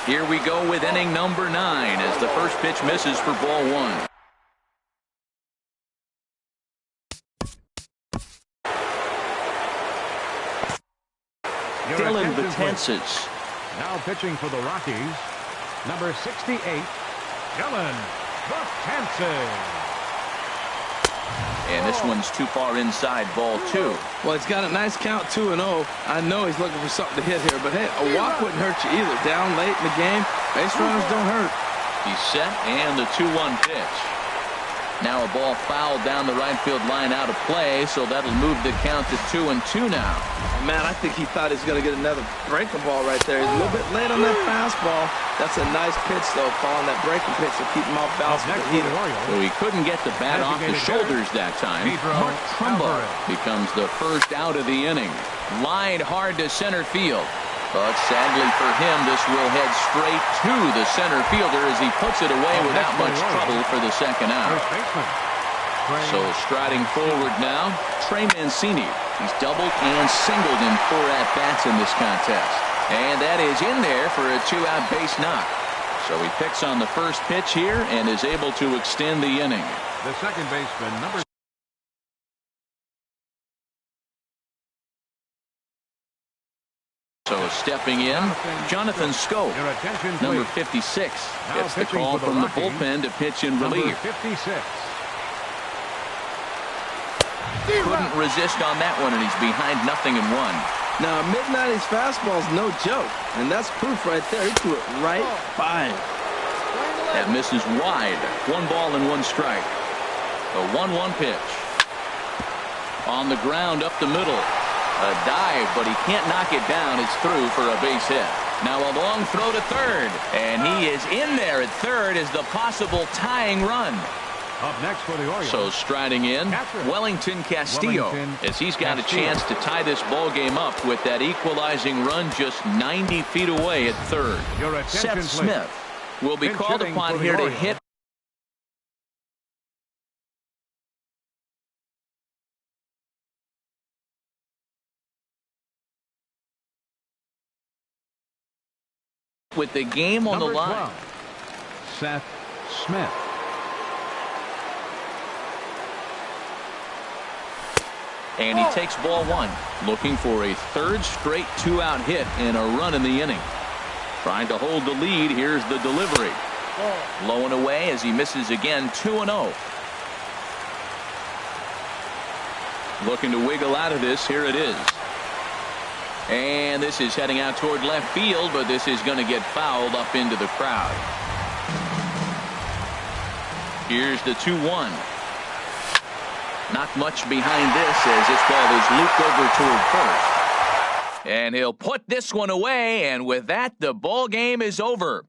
Here we go with inning number 9 as the first pitch misses for ball 1. still in attention, please. Vatenses. Now pitching for the Rockies, number 68, Dylan Vatenses. And this one's too far inside, ball 2. Well, he's got a nice count, 2-0. I know he's looking for something to hit here, but hey, a walk wouldn't hurt you either. Down late in the game, base runners don't hurt. He's set, and the 2-1 pitch. Now a ball fouled down the right field line out of play, so that'll move the count to 2-2 now. Man, I think he thought he was going to get another breaking ball right there. He's a little bit late on that fastball. That's a nice pitch, though, following that breaking pitch to keep him off balance with the heater. So he couldn't get the bat off the shoulders that time. Mark Trumbo becomes the first out of the inning. Lined hard to center field. But sadly for him, this will head straight to the center fielder as he puts it away without much trouble for the second out. So striding forward now, Trey Mancini. He's doubled and singled in 4 at-bats in this contest. And that is in there for a 2-out base knock. So he picks on the first pitch here and is able to extend the inning. The second baseman, number. So stepping in, Jonathan Scope, Your attention, number please. 56, Now gets the pitching call for the from the Rockies, bullpen to pitch in Number relief. 56. Couldn't resist on that one, and he's behind 0-1. Now, a mid-90s fastball is no joke, and that's proof right there. He threw it right by him. That misses wide. 1 ball and 1 strike. A 1-1 pitch. On the ground up the middle. A dive, but he can't knock it down. It's through for a base hit. Now a long throw to third, and he is in there at third as the possible tying run. Up next for the Orioles. So striding in, Wellington Castillo, as he's got a chance to tie this ball game up with that equalizing run just 90 feet away at third. Your attention, Seth please. Smith will be Pinch called hitting upon for the here to Orioles. hit with the game on Number the line. 12, Seth Smith. And he takes ball 1, looking for a third straight 2-out hit and a run in the inning. Trying to hold the lead. Here's the delivery. Low and away as he misses again. 2-0. Looking to wiggle out of this. Here it is. And this is heading out toward left field, but this is going to get fouled up into the crowd. Here's the 2-1. Not much behind this as this ball is looped over toward first. And he'll put this one away, and with that, the ball game is over.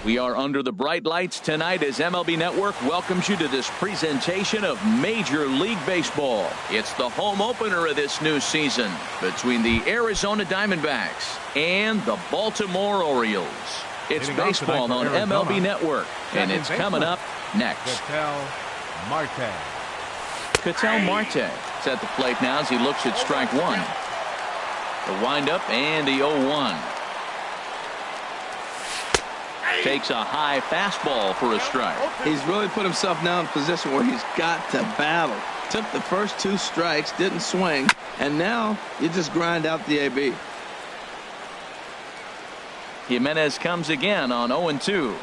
We are under the bright lights tonight as MLB Network welcomes you to this presentation of Major League Baseball. It's the home opener of this new season between the Arizona Diamondbacks and the Baltimore Orioles. It's baseball on MLB Network, and it's coming up next. Ketel Marte is at the plate now as he looks at strike one. The windup and the 0-1. Takes a high fastball for a strike. He's really put himself now in a position where he's got to battle. Took the first 2 strikes, didn't swing, and now you just grind out the AB. Jimenez comes again on 0-2.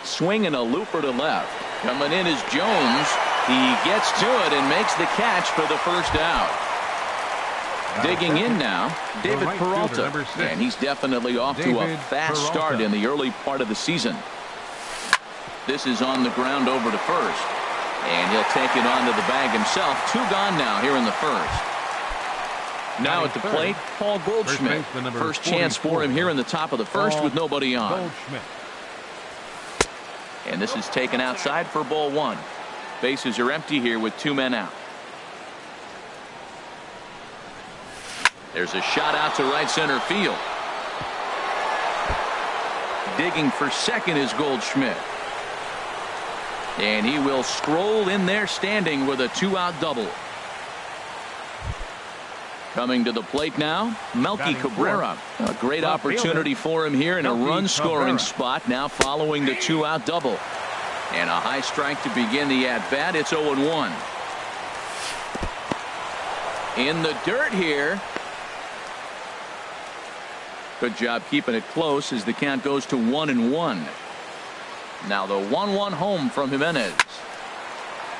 Swinging a looper to left. Coming in is Jones. He gets to it and makes the catch for the first out. Digging in now, David Peralta, and he's definitely off to a fast start in the early part of the season. This is on the ground over to first, and he'll take it onto the bag himself. 2 gone now here in the first. Now at the plate, Paul Goldschmidt. First chance for him here in the top of the first with nobody on. And this is taken outside for ball 1. Bases are empty here with 2 men out. There's a shot out to right center field. Digging for second is Goldschmidt. And he will stroll in there standing with a 2-out double. Coming to the plate now, Melky Cabrera. A great opportunity for him here in a run-scoring spot now following the 2-out double. And a high strike to begin the at-bat. It's 0-1. In the dirt here. Good job keeping it close as the count goes to 1-1. Now the 1-1 home from Jimenez.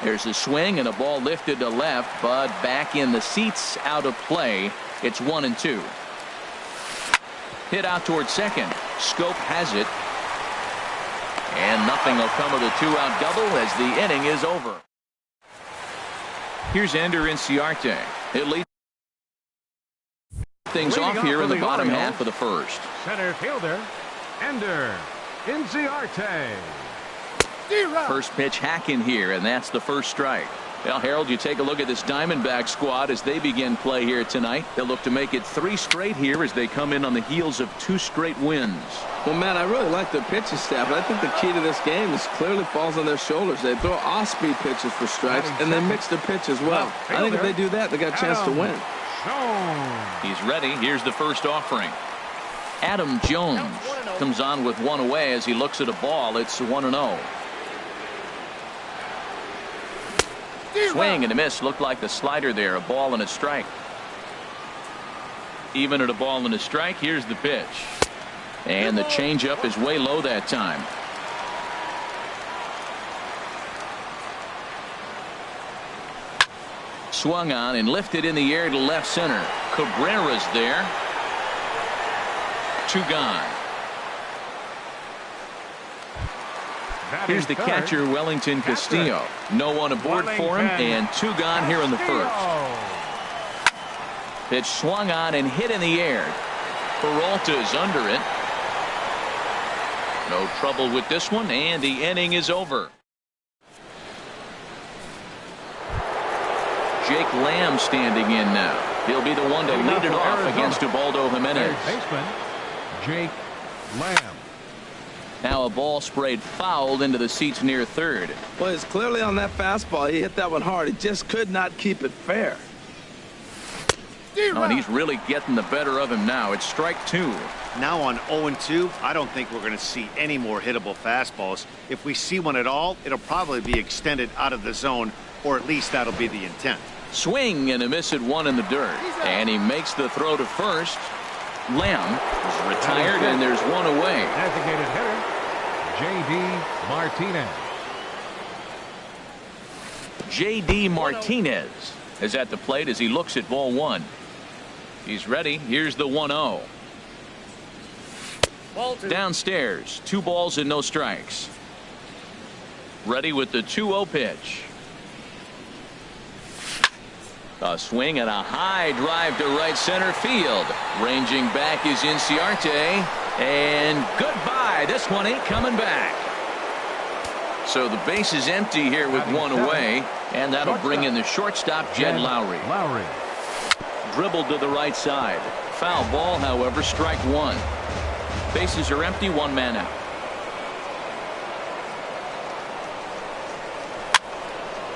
There's a swing and a ball lifted to left, but back in the seats, out of play. It's 1-2. Hit out towards second. Scope has it. And nothing will come of the 2-out double as the inning is over. Here's Ender Inciarte. It leads things off here in the bottom half of the first. Center fielder, Ender Inciarte. First pitch hacking here, and that's the first strike. Well, Harold, you take a look at this Diamondback squad as they begin play here tonight. They'll look to make it 3 straight here as they come in on the heels of 2 straight wins. Well, Matt, I really like their pitching staff, but I think the key to this game is clearly falls on their shoulders. They throw off-speed pitches for strikes, and they mix their pitch as well. I think if they do that, they got a chance to win. He's ready. Here's the first offering. Adam Jones comes on with 1 away as he looks at a ball. It's 1-0. Swing and a miss. Looked like the slider there. A ball and a strike. Even at a ball and a strike, here's the pitch. And the changeup is way low that time. Swung on and lifted in the air to left center. Cabrera's there. 2 gone. Here's the catcher, Wellington Castillo. No one aboard for him, and 2 gone here in the first. Pitch swung on and hit in the air. Peralta's under it. No trouble with this one, and the inning is over. Jake Lamb standing in now. He'll be the one to lead it off against Ubaldo Jimenez. Baseman Jake Lamb. Now a ball sprayed fouled into the seats near third. Well, it's clearly on that fastball. He hit that one hard. He just could not keep it fair. Oh, and he's really getting the better of him now. It's strike 2. Now on 0-2, I don't think we're going to see any more hittable fastballs. If we see one at all, it'll probably be extended out of the zone, or at least that'll be the intent. Swing and a miss at 1 in the dirt. And he makes the throw to first. Lamb is retired, and there's 1 away. Designated hitter, J.D. Martinez. J.D. Martinez is at the plate as he looks at ball 1. He's ready. Here's the 1-0. Downstairs, 2 balls and no strikes. Ready with the 2-0 pitch. A swing and a high drive to right center field. Ranging back is Inciarte. And goodbye. This one ain't coming back. So the base is empty here with one away, and that'll bring in the shortstop, Jed Lowry. Dribbled to the right side. Foul ball, however, strike one. Bases are empty, one man out.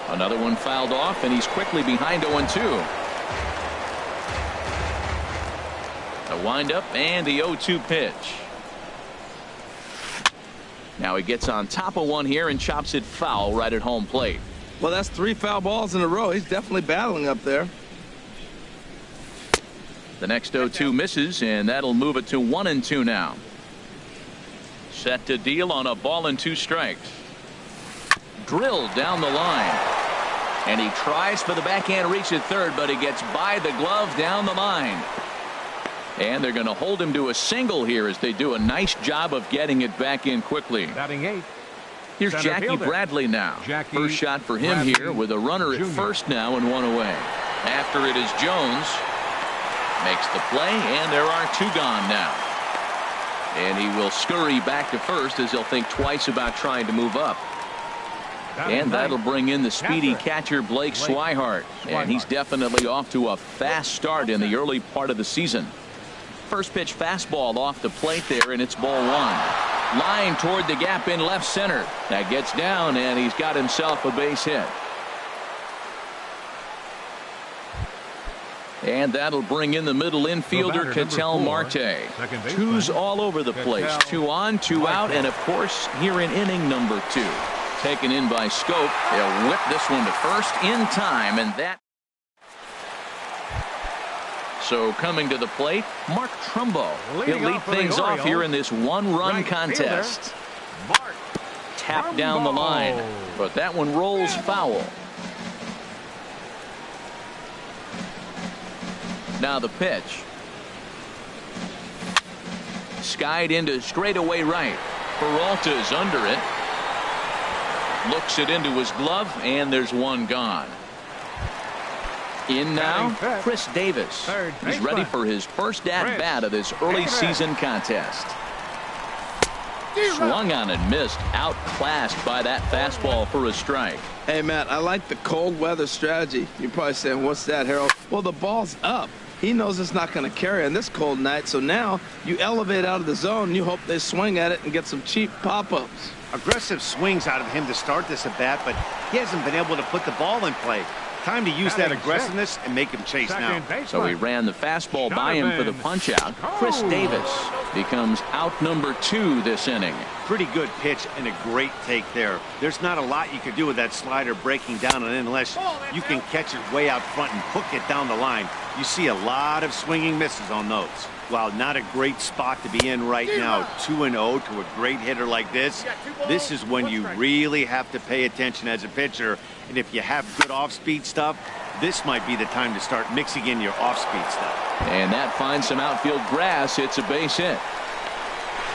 Another one fouled off, and he's quickly behind 0-2. A windup and the 0-2 pitch. Now he gets on top of one here and chops it foul right at home plate. Well, that's 3 foul balls in a row. He's definitely battling up there. The next 0-2 misses, and that'll move it to 1-2 now. Set to deal on a ball and 2 strikes. Drilled down the line. And he tries for the backhand reach at third, but he gets by the glove down the line. And they're going to hold him to a single here as they do a nice job of getting it back in quickly. Batting 8. Here's Jackie Bradley now. First shot for him here with a runner at first now and one away. After it is Jones. Makes the play, and there are 2 gone now. And he will scurry back to first as he'll think twice about trying to move up. And that'll bring in the speedy catcher Blake Swihart. And he's definitely off to a fast start in the early part of the season. First pitch fastball off the plate there, and it's ball 1. Line toward the gap in left center. That gets down, and he's got himself a base hit. And that'll bring in the middle infielder, Ketel Marte. 2's all over the place. 2 on, 2 out, and of course, here in inning number 2. Taken in by Scope. They'll whip this one to first in time, and that. So coming to the plate, Mark Trumbo. He'll lead things off here in this 1-run contest. Tap down the line, but that one rolls foul. Now the pitch. Skied into straightaway right. Peralta's under it. Looks it into his glove, and there's one gone. In now, Chris Davis. He's ready for his first at-bat of this early season contest. Swung on and missed, outclassed by that fastball for a strike. Hey, Matt, I like the cold weather strategy. You're probably saying, what's that, Harold? Well, the ball's up. He knows it's not going to carry on this cold night, so now you elevate out of the zone, and you hope they swing at it and get some cheap pop-ups. Aggressive swings out of him to start this at bat, but he hasn't been able to put the ball in play. Time to use that aggressiveness and make him chase now. So he ran the fastball by him for the punch out. Chris Davis becomes out number 2 this inning. Pretty good pitch and a great take there. There's not a lot you can do with that slider breaking down and in unless you can catch it way out front and hook it down the line. You see a lot of swinging misses on those. While not a great spot to be in right now, 2-0 to a great hitter like this, this is when you really have to pay attention as a pitcher. And if you have good off-speed stuff, this might be the time to start mixing in your off-speed stuff. And that finds some outfield grass. It's a base hit.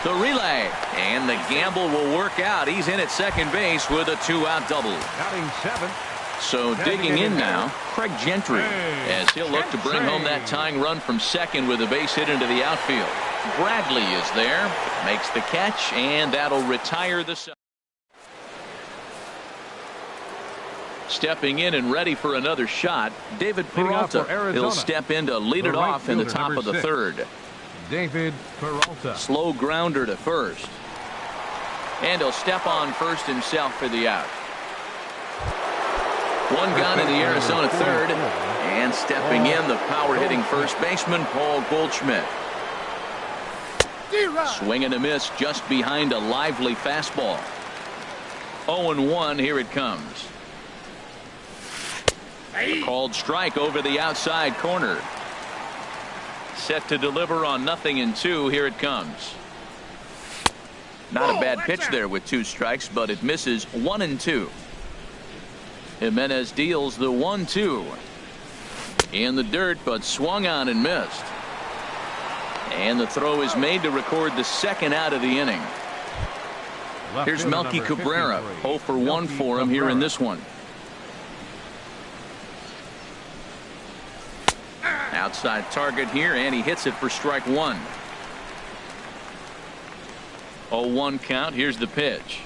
The relay, and the gamble will work out. He's in at second base with a 2-out double. Batting 7. So digging in now, Craig Gentry, as he'll look to bring home that tying run from second with a base hit into the outfield. Bradley is there, makes the catch, and that'll retire the set. Stepping in and ready for another shot, David Peralta. He'll step in to lead it off in the top of the 3rd. David Peralta. Slow grounder to first. And he'll step on first himself for the out. One gone in the Arizona 3rd. And stepping in, the power-hitting first baseman, Paul Goldschmidt. Swing and a miss just behind a lively fastball. 0-1, here it comes. A called strike over the outside corner. Set to deliver on 0-2. Here it comes. Not a bad pitch there with 2 strikes, but it misses 1-2. Jimenez deals the 1-2. In the dirt, but swung on and missed. And the throw is made to record the 2nd out of the inning. Here's Melky Cabrera. 0 for 1 for him here in this one. Outside target here, and he hits it for strike 1. 0-1 count. Here's the pitch.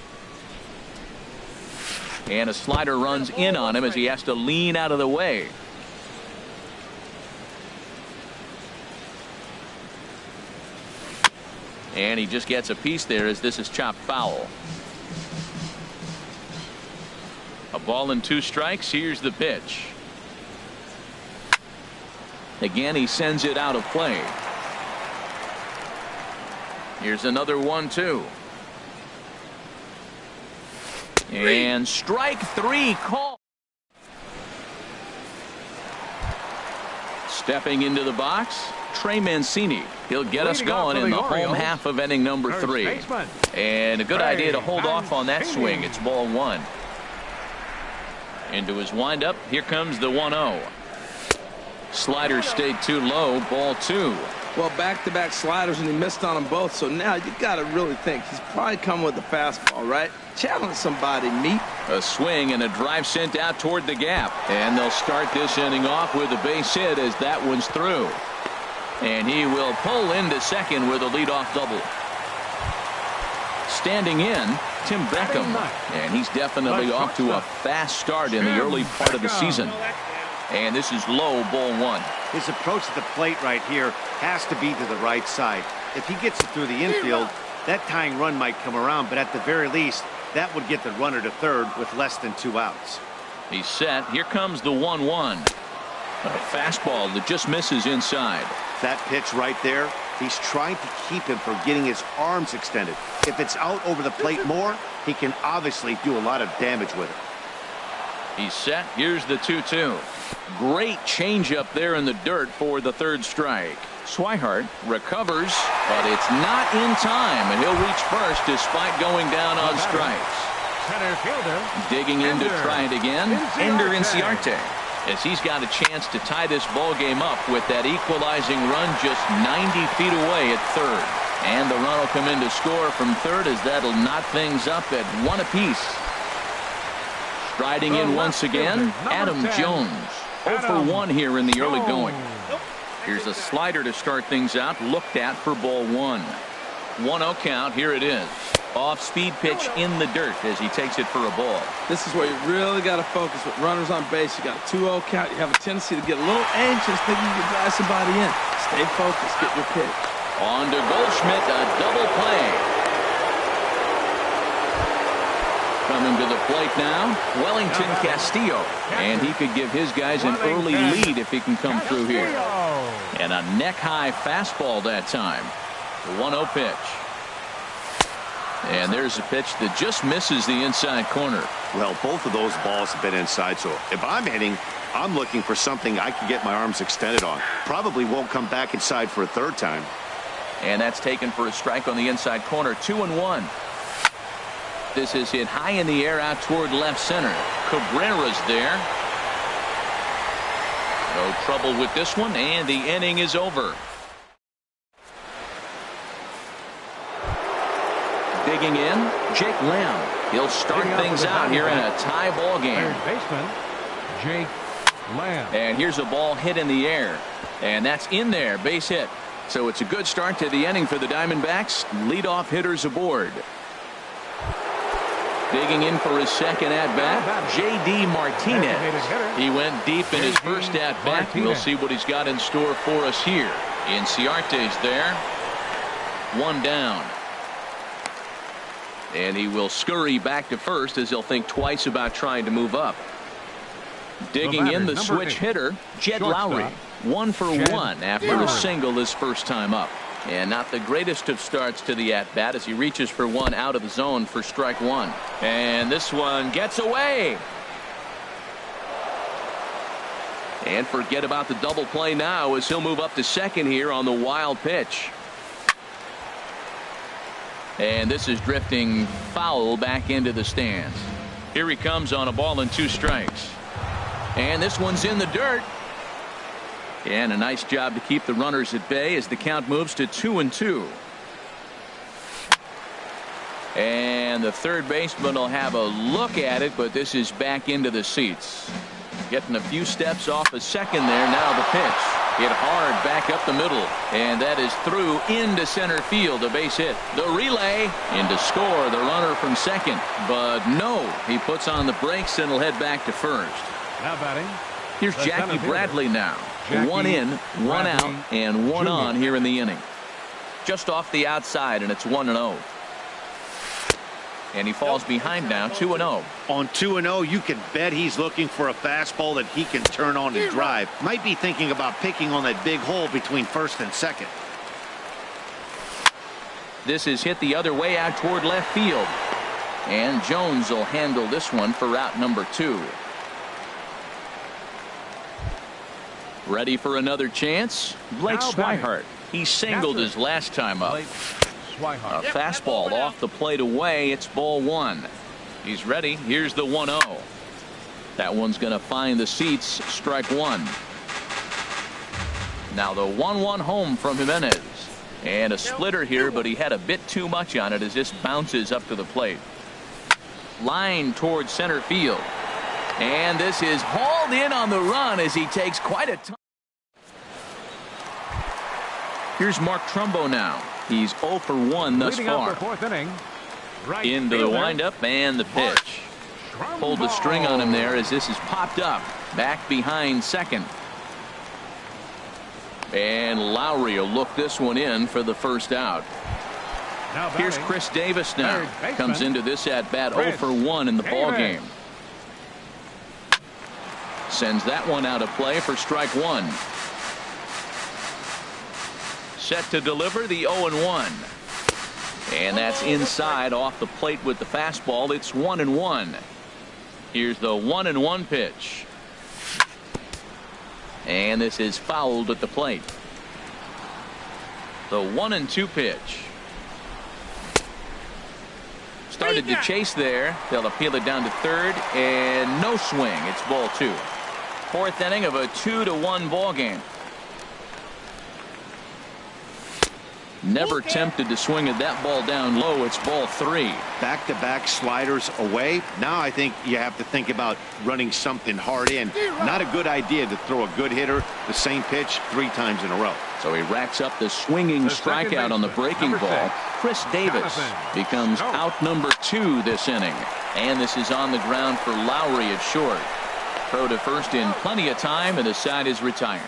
And a slider runs in on him as he has to lean out of the way. And he just gets a piece there as this is chopped foul. A ball and 2 strikes. Here's the pitch. Again, he sends it out of play. Here's another 1-2. And strike 3 call. Stepping into the box, Trey Mancini. He'll get us going in the home half of inning number 3. And a good idea to hold off on that swing. It's ball 1. Into his windup. Here comes the 1-0. Slider stayed too low. Ball 2. Well, back-to-back sliders, and he missed on them both. So now you got to really think. He's probably coming with the fastball, right? Challenge somebody, meet. A swing and a drive sent out toward the gap. And they'll start this inning off with a base hit as that one's through. And he will pull into second with a leadoff double. Standing in, Tim Beckham. And he's definitely off to a fast start in the early part of the season. And this is low, ball 1. His approach to the plate right here has to be to the right side. If he gets it through the infield, that tying run might come around, but at the very least, that would get the runner to third with less than 2 outs. He's set. Here comes the 1-1. A fastball that just misses inside. That pitch right there, he's trying to keep him from getting his arms extended. If it's out over the plate more, he can obviously do a lot of damage with it. He's set. Here's the 2-2. Great changeup there in the dirt for the 3rd strike. Swihart recovers, but it's not in time, and he'll reach first despite going down on strikes. Digging in to try it again, Ender Inciarte, as he's got a chance to tie this ball game up with that equalizing run just 90 feet away at 3rd. And the run will come in to score from 3rd as that'll knot things up at 1 apiece. Striding in once again, Adam Jones. 0 for 1 here in the early going. Here's a slider to start things out, looked at for ball 1. 1-0 count. Here it is. Off-speed pitch in the dirt as he takes it for a ball. This is where you really got to focus with runners on base. You got a 2-0 count. You have a tendency to get a little anxious thinking you can drive somebody in. Stay focused. Get your pitch. On to Goldschmidt, a double play. Coming to the plate now, Wellington Castillo. And he could give his guys an early lead if he can come through here. And a neck-high fastball that time. The 1-0 pitch. And there's a pitch that just misses the inside corner. Well, both of those balls have been inside, so if I'm hitting, I'm looking for something I can get my arms extended on. Probably won't come back inside for a 3rd time. And that's taken for a strike on the inside corner. 2-1. This is hit high in the air out toward left center. Cabrera's there. No trouble with this one, and the inning is over. Digging in, Jake Lamb. He'll start things out here in a tie ball game. Baseman Jake Lamb. And here's a ball hit in the air. And that's in there, base hit. So it's a good start to the inning for the Diamondbacks. Leadoff hitters aboard. Digging in for his second at-bat, J.D. Martinez. He went deep in his first at-bat. We'll see what he's got in store for us here. Inciarte's there. 1 down. And he will scurry back to first as he'll think twice about trying to move up. Digging in the switch hitter, Jed Lowry. 1 for 1 after a single his first time up. And not the greatest of starts to the at-bat as he reaches for 1 out of the zone for strike 1. And this one gets away. And forget about the double play now as he'll move up to second here on the wild pitch. And this is drifting foul back into the stands. Here he comes on a ball and 2 strikes. And this one's in the dirt. And a nice job to keep the runners at bay as the count moves to 2-2. And the third baseman will have a look at it, but this is back into the seats. Getting a few steps off a second there. Now the pitch. Hit hard back up the middle, and that is through into center field, a base hit. The relay into score, the runner from second, but no, he puts on the brakes and will head back to first. Now batting. Here's Jackie Bradley now. Jackie One in, one Bradley out, and one Jr. on here in the inning. Just off the outside, and it's 1-0. And he falls behind now, 2-0. On 2-0, you can bet he's looking for a fastball that he can turn on and drive. Might be thinking about picking on that big hole between first and second. This is hit the other way out toward left field. And Jones will handle this one for route number 2. Ready for another chance? Blake Now batting. Swihart. He singled his last time up. Swihart. A fastball off the plate away. It's ball 1. He's ready. Here's the 1-0. That one's going to find the seats. Strike 1. Now the 1-1 home from Jimenez. And a splitter here, but he had a bit too much on it as this bounces up to the plate. Line towards center field. And this is hauled in on the run as he takes quite a time. Here's Mark Trumbo now. He's 0 for 1 thus Leading far. up the 4th inning. Right Into the fielder, windup and the pitch. Trumbo. Pulled the string on him there as this is popped up. Back behind second. And Lowry will look this one in for the first out. Now Here's batting. Chris Davis now. Third baseman. Comes into this at bat 0 Chris for 1 in the ball Davis. game. Sends that one out of play for strike 1. Set to deliver the 0-1. And that's inside off the plate with the fastball. It's 1-1. Here's the 1-1 pitch. And this is fouled at the plate. The 1-2 pitch. Started to chase there. They'll appeal it down to third, and no swing. It's ball 2. 4th inning of a 2-1 ball game. Never tempted to swing at that ball down low. It's ball 3. Back-to-back sliders away. Now I think you have to think about running something hard in. Not a good idea to throw a good hitter the same pitch 3 times in a row. So he racks up the swinging The second strikeout on the baseman, breaking number ball. 6, Chris Davis Jonathan. becomes No. out number 2 this inning. And this is on the ground for Lowry at short. Throw to first in plenty of time, and the side is retired.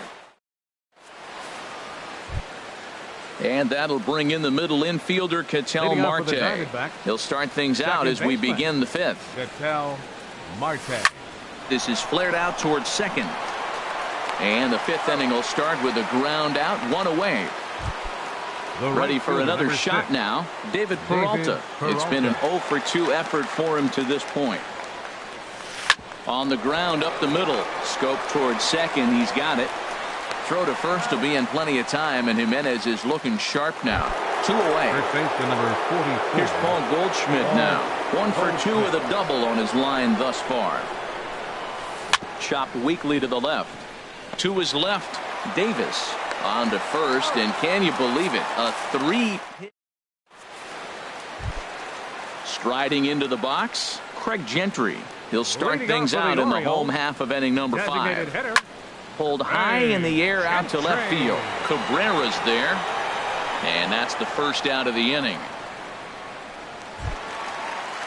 And that'll bring in the middle infielder, Ketel Leading off with the Marte. Diamondbacks, He'll start things out second as we baseman. begin the 5th. Ketel Marte. This is flared out towards second. And the 5th inning will start with a ground out, 1 away. The Ready right for fielder, another number shot 6. now. David Peralta. It's been an 0 for 2 effort for him to this point. On the ground up the middle. Scope towards second. He's got it. Throw to first will be in plenty of time, and Jimenez is looking sharp now. 2 away. First baseman number 44. Here's Paul Goldschmidt now. 1 for 2 with a double on his line thus far. Chopped weakly to the left. To his left, Davis on to first, and can you believe it? A 3 hit. Striding into the box, Craig Gentry. He'll start Leading things off for out the in the Orioles, home half of inning number 5. Designated hitter. Pulled high in the air out to left Gentry. field. Cabrera's there. And that's the first out of the inning.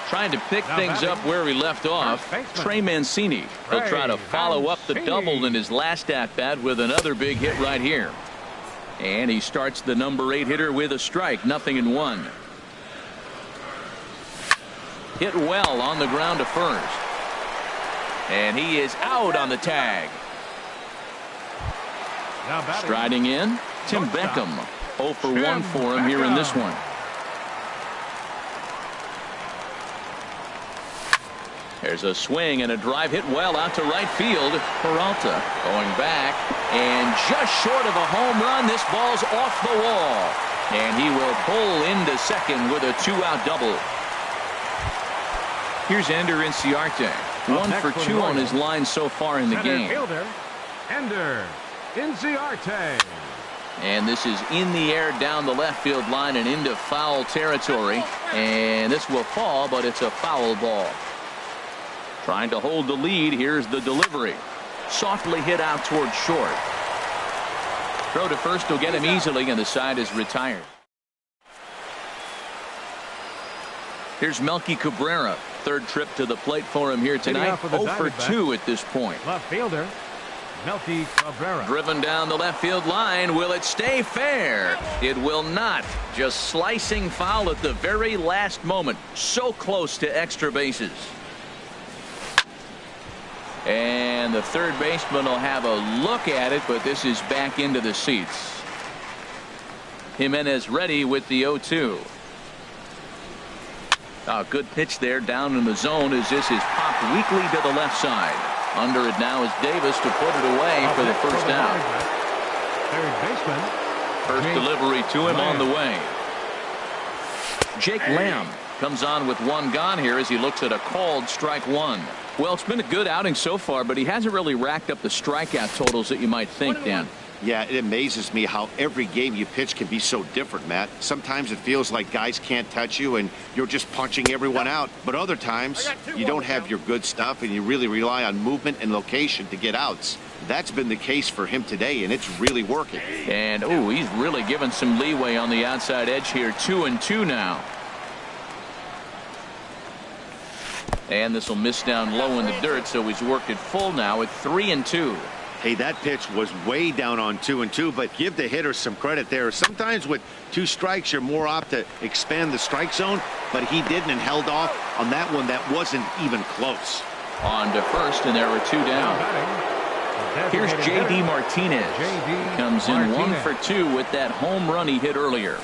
Trying to pick Now things batting, up where he left off. first baseman. Trey Mancini. He'll try to Trey follow up the Mancini. double in his last at-bat with another big hit right here. And he starts the number 8 hitter with a strike. 0-1. Hit well on the ground to first. And he is out on the tag. Now batting. Striding in, Tim Shortstop. Beckham. 0 for 1 Tim for him here in this Beckham. one. There's a swing and a drive hit well out to right field. Peralta going back and just short of a home run. This ball's off the wall. And he will pull into second with a 2-out double. Here's Ender Inciarte. 1 next for for the 2 on his Orioles. line so far in the Center game. fielder, Ender Inciarte. And this is in the air down the left field line and into foul territory. And this will fall, but it's a foul ball. Trying to hold the lead. Here's the delivery. Softly hit out towards short. Throw to first will get him easily, and the side is retired. Here's Melky Cabrera. Third trip to the plate for him here tonight. 0 for 2 at this point. Left fielder, Melky Cabrera. Driven down the left field line. Will it stay fair? It will not. Just slicing foul at the very last moment. So close to extra bases. And the third baseman will have a look at it, but this is back into the seats. Jimenez ready with the 0-2. A good pitch there down in the zone as this is popped weakly to the left side. Under it now is Davis to put it away for the first out. Third baseman. First delivery to him on the way. Jake Lamb comes on with one gone here as he looks at a called strike one. Well, it's been a good outing so far, but he hasn't really racked up the strikeout totals that you might think, Dan. Yeah, it amazes me how every game you pitch can be so different, Matt. Sometimes it feels like guys can't touch you and you're just punching everyone out. But other times you don't have your good stuff and you really rely on movement and location to get outs. That's been the case for him today, and it's really working. And, oh, he's really given some leeway on the outside edge here. 2-2 now. And this will miss down low in the dirt, so he's worked it full now at 3-2. Hey, that pitch was way down on 2-2, but give the hitter some credit there. Sometimes with 2 strikes, you're more apt to expand the strike zone, but he didn't and held off on that one that wasn't even close. On to first, and there were 2 down. Here's J.D. Martinez. Comes in 1 for 2 with that home run he hit earlier.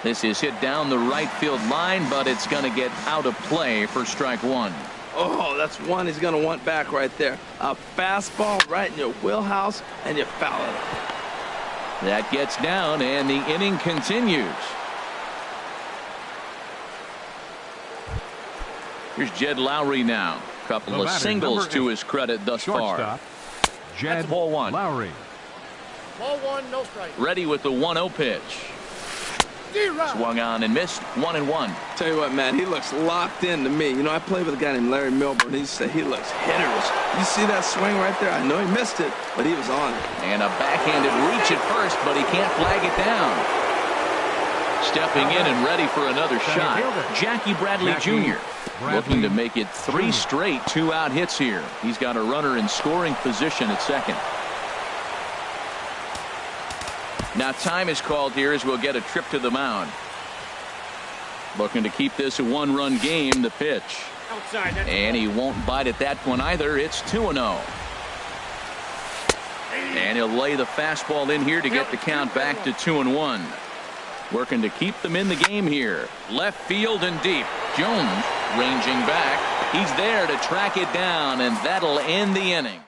This is hit down the right field line, but it's going to get out of play for strike one. Oh, that's one he's going to want back right there. A fastball right in your wheelhouse, and you foul it. That gets down, and the inning continues. Here's Jed Lowry now. Couple of singles to his credit thus far. Jed ball one. Lowry. Ball 1, no strike. Ready with the 1-0 pitch. Swung on and missed. 1-1. Tell you what, man, he looks locked in to me. You know, I played with a guy named Larry Milburn. He said he looks hitters. You see that swing right there? I know he missed it, but he was on it. And a backhanded reach at first, but he can't flag it down. Stepping in and ready for another shot, Jackie Bradley Jr. looking to make it 3 straight 2-out hits here. He's got a runner in scoring position at second. Now time is called here as we'll get a trip to the mound. Looking to keep this a 1-run game. The pitch. Outside. And he won't bite at that one either. It's 2-0. And he'll lay the fastball in here to get the count back to 2-1. Working to keep them in the game here. Left field and deep. Jones ranging back. He's there to track it down, and that'll end the inning.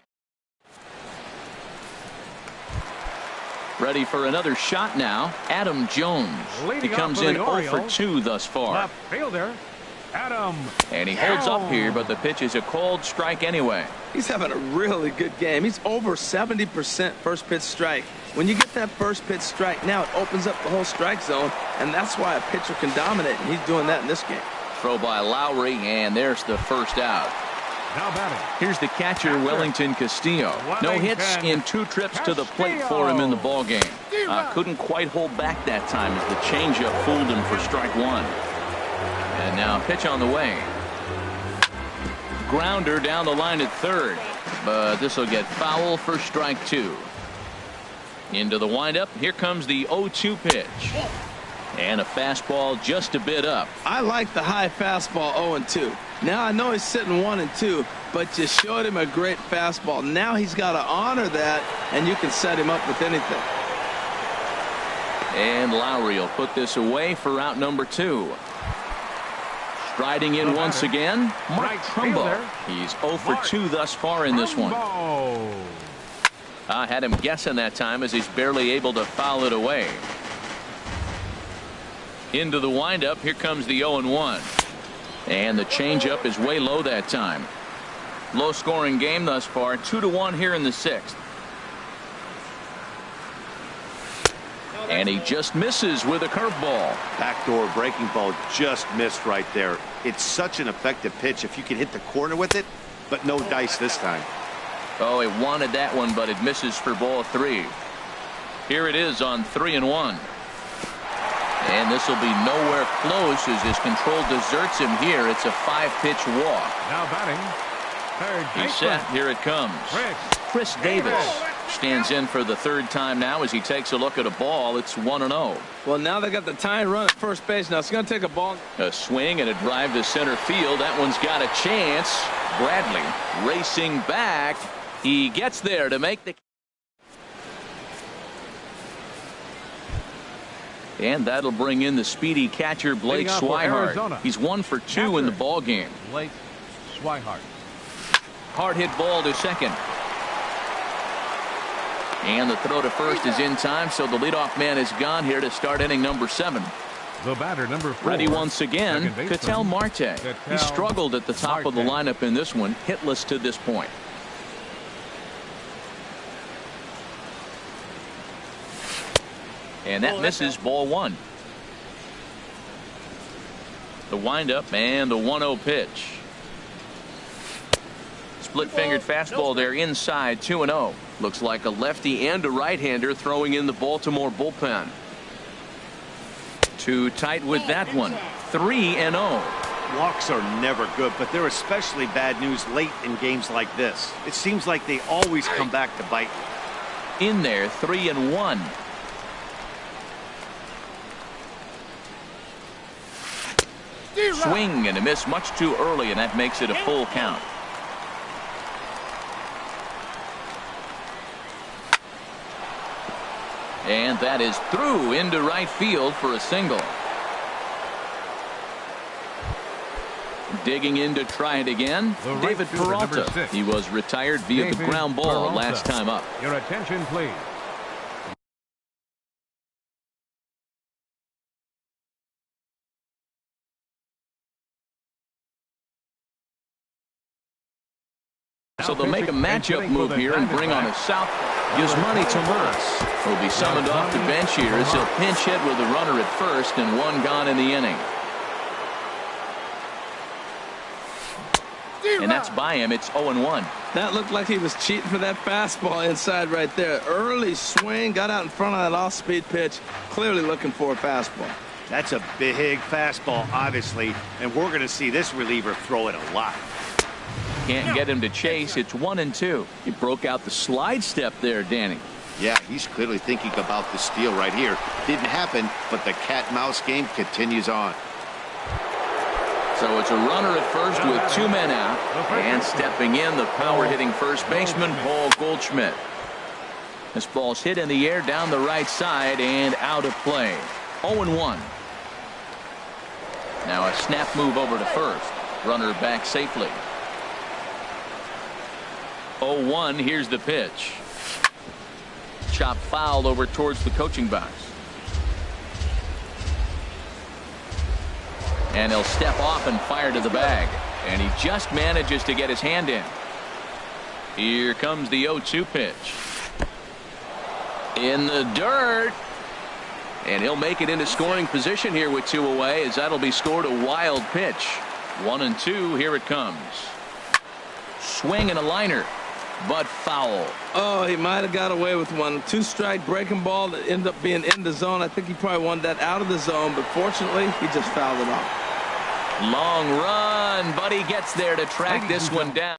Ready for another shot now. Adam Jones. He comes in 0 for 2 thus far. Left fielder, Adam. And he holds up here, but the pitch is a called strike anyway. He's having a really good game. He's over 70% first pitch strike. When you get that first pitch strike, now it opens up the whole strike zone, and that's why a pitcher can dominate, and he's doing that in this game. Throw by Lowry, and there's the first out. Now batting. Here's the catcher, Wellington Castillo. No hits in 2 trips to the plate for him in the ballgame. Couldn't quite hold back that time as the changeup fooled him for strike one. And now pitch on the way. Grounder down the line at third, but this will get foul for strike 2. Into the windup. Here comes the 0-2 pitch. And a fastball just a bit up. I like the high fastball 0-2. Now I know he's sitting 1-2, but you showed him a great fastball. Now he's got to honor that, and you can set him up with anything. And Lowry will put this away for out number 2. Striding in once again, Mark Trumbo. He's 0 for 2 thus far in this one. I had him guessing that time as he's barely able to foul it away. Into the windup. Here comes the 0-1. And the changeup is way low that time. Low scoring game thus far. 2-1 here in the 6th. And he just misses with a curveball. Backdoor breaking ball just missed right there. It's such an effective pitch if you can hit the corner with it, but no dice this time. Oh, he wanted that one, but it misses for ball 3. Here it is on 3-1. And this will be nowhere close as his control deserts him here. It's a 5-pitch walk. Now batting, third He's baseman. set. Here it comes. Chris Davis stands in for the third time now as he takes a look at a ball. It's 1-0. Well, now they got the tying run at first base. Now it's going to take a ball. A swing and a drive to center field. That one's got a chance. Bradley racing back. He gets there to make the. And that'll bring in the speedy catcher Blake Leading off for Arizona. Swihart. He's 1 for 2 in the ball game. Blake Swihart. Hard hit ball to second. And the throw to first is in time, so the leadoff man is gone here to start inning number 7. The batter, number 4. Ready once again, second baseman, Ketel Marte. He struggled at the top of the Marte. lineup in this one, hitless to this point. And that misses, ball 1. The windup and the 1-0 pitch. Split-fingered fastball there inside, 2-0. Looks like a lefty and a right-hander throwing in the Baltimore bullpen. Too tight with that one. 3-0. Walks are never good, but they're especially bad news late in games like this. It seems like they always come back to bite. In there, 3-1. Swing and a miss much too early, and that makes it a full count. And that is through into right field for a single. Digging in to try it again, The right David fielder, number Peralta. 6. He was retired via the David ground ball Peralta. last time up. Your attention, please. So they'll make a matchup move here and bring on a south. Yasmani Tomas will be summoned off the bench here as he'll pinch hit with a runner at first and 1 gone in the inning. And that's by him. It's 0-1. That looked like he was cheating for that fastball inside right there. Early swing, got out in front of that off-speed pitch. Clearly looking for a fastball. That's a big fastball, obviously, and we're going to see this reliever throw it a lot. Can't get him to chase. It's 1-2. He broke out the slide step there, Danny. Yeah, he's clearly thinking about the steal right here. Didn't happen, but the cat-mouse game continues on. So it's a runner at first with 2 men out. And stepping in, the power-hitting first baseman, Paul Goldschmidt. This ball's hit in the air down the right side and out of play. 0-1. Now a snap move over to first. Runner back safely. 0-1. Here's the pitch. Chop foul over towards the coaching box. And he'll step off and fire to the bag. And he just manages to get his hand in. Here comes the 0-2 pitch. In the dirt. And he'll make it into scoring position here with 2 away, as that'll be scored a wild pitch. 1-2. Here it comes. Swing and a liner, but foul. Oh, he might have got away with one. 2-strike breaking ball that ended up being in the zone. I think he probably wanted that out of the zone, but fortunately, he just fouled it off. Long run, but he gets there to track this one down.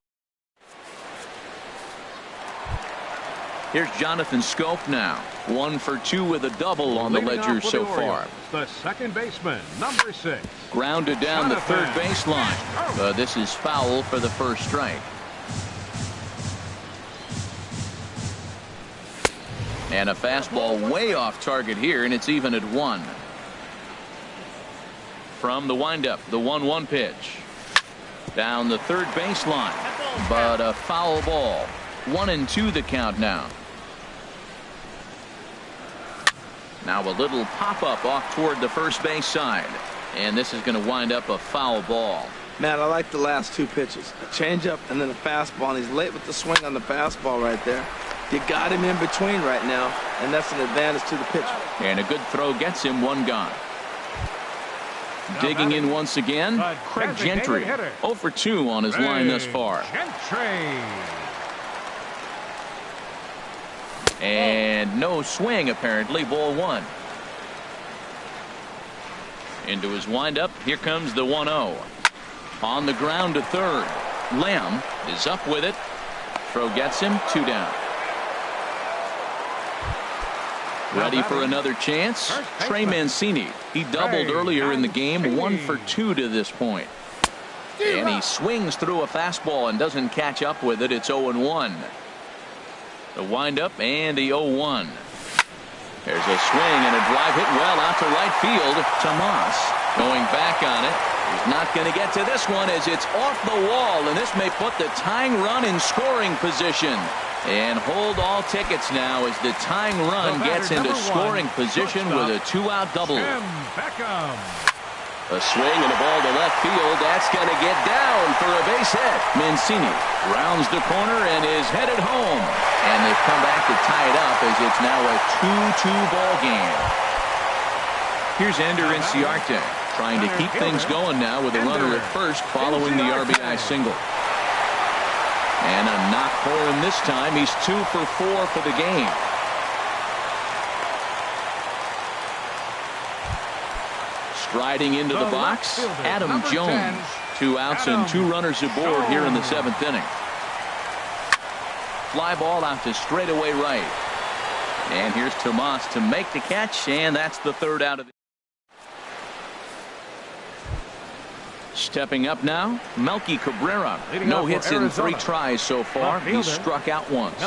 Here's Jonathan Scope now. 1 for 2 with a double on the Leading off ledger for so the far. Orioles, the second baseman, number 6. Grounded down the third Jonathan. baseline. This is foul for the first strike. And a fastball way off target here, and it's even at 1. From the windup, the 1-1 pitch. Down the third baseline, but a foul ball. 1-2 the count now. Now a little pop-up off toward the first base side. And this is going to wind up a foul ball. Matt, I like the last 2 pitches. A changeup and then a fastball, and he's late with the swing on the fastball right there. You got him in between right now, and that's an advantage to the pitcher. And a good throw gets him 1 gone. Digging in once again, Craig Gentry. 0 for 2 on his line thus far. Gentry. And no swing, apparently. Ball 1. Into his windup. Here comes the 1-0. On the ground to third. Lamb is up with it. Throw gets him. 2 down. Ready for another chance. Trey Mancini. He doubled earlier in the game. 1 for 2 to this point. And he swings through a fastball and doesn't catch up with it. It's 0-1. The windup and the 0-1. There's a swing and a drive hit well out to right field. Tomas going back on it. He's not going to get to this one as it's off the wall, and this may put the tying run in scoring position. And hold all tickets now as the tying run gets into scoring position with a 2-out double. A swing and a ball to left field. That's going to get down for a base hit. Mancini rounds the corner and is headed home. And they've come back to tie it up as it's now a 2-2 ball game. Here's Ender Inciarte trying to keep things going now with a runner at first following the RBI single. And a knock for him this time. He's 2 for 4 for the game. Striding into the box, Adam Jones. 2 outs and 2 runners aboard here in the 7th inning. Fly ball out to straightaway right. And here's Tomas to make the catch, and that's the 3rd out of the. Stepping up now, Melky Cabrera. No hits in 3 tries so far. He struck out once.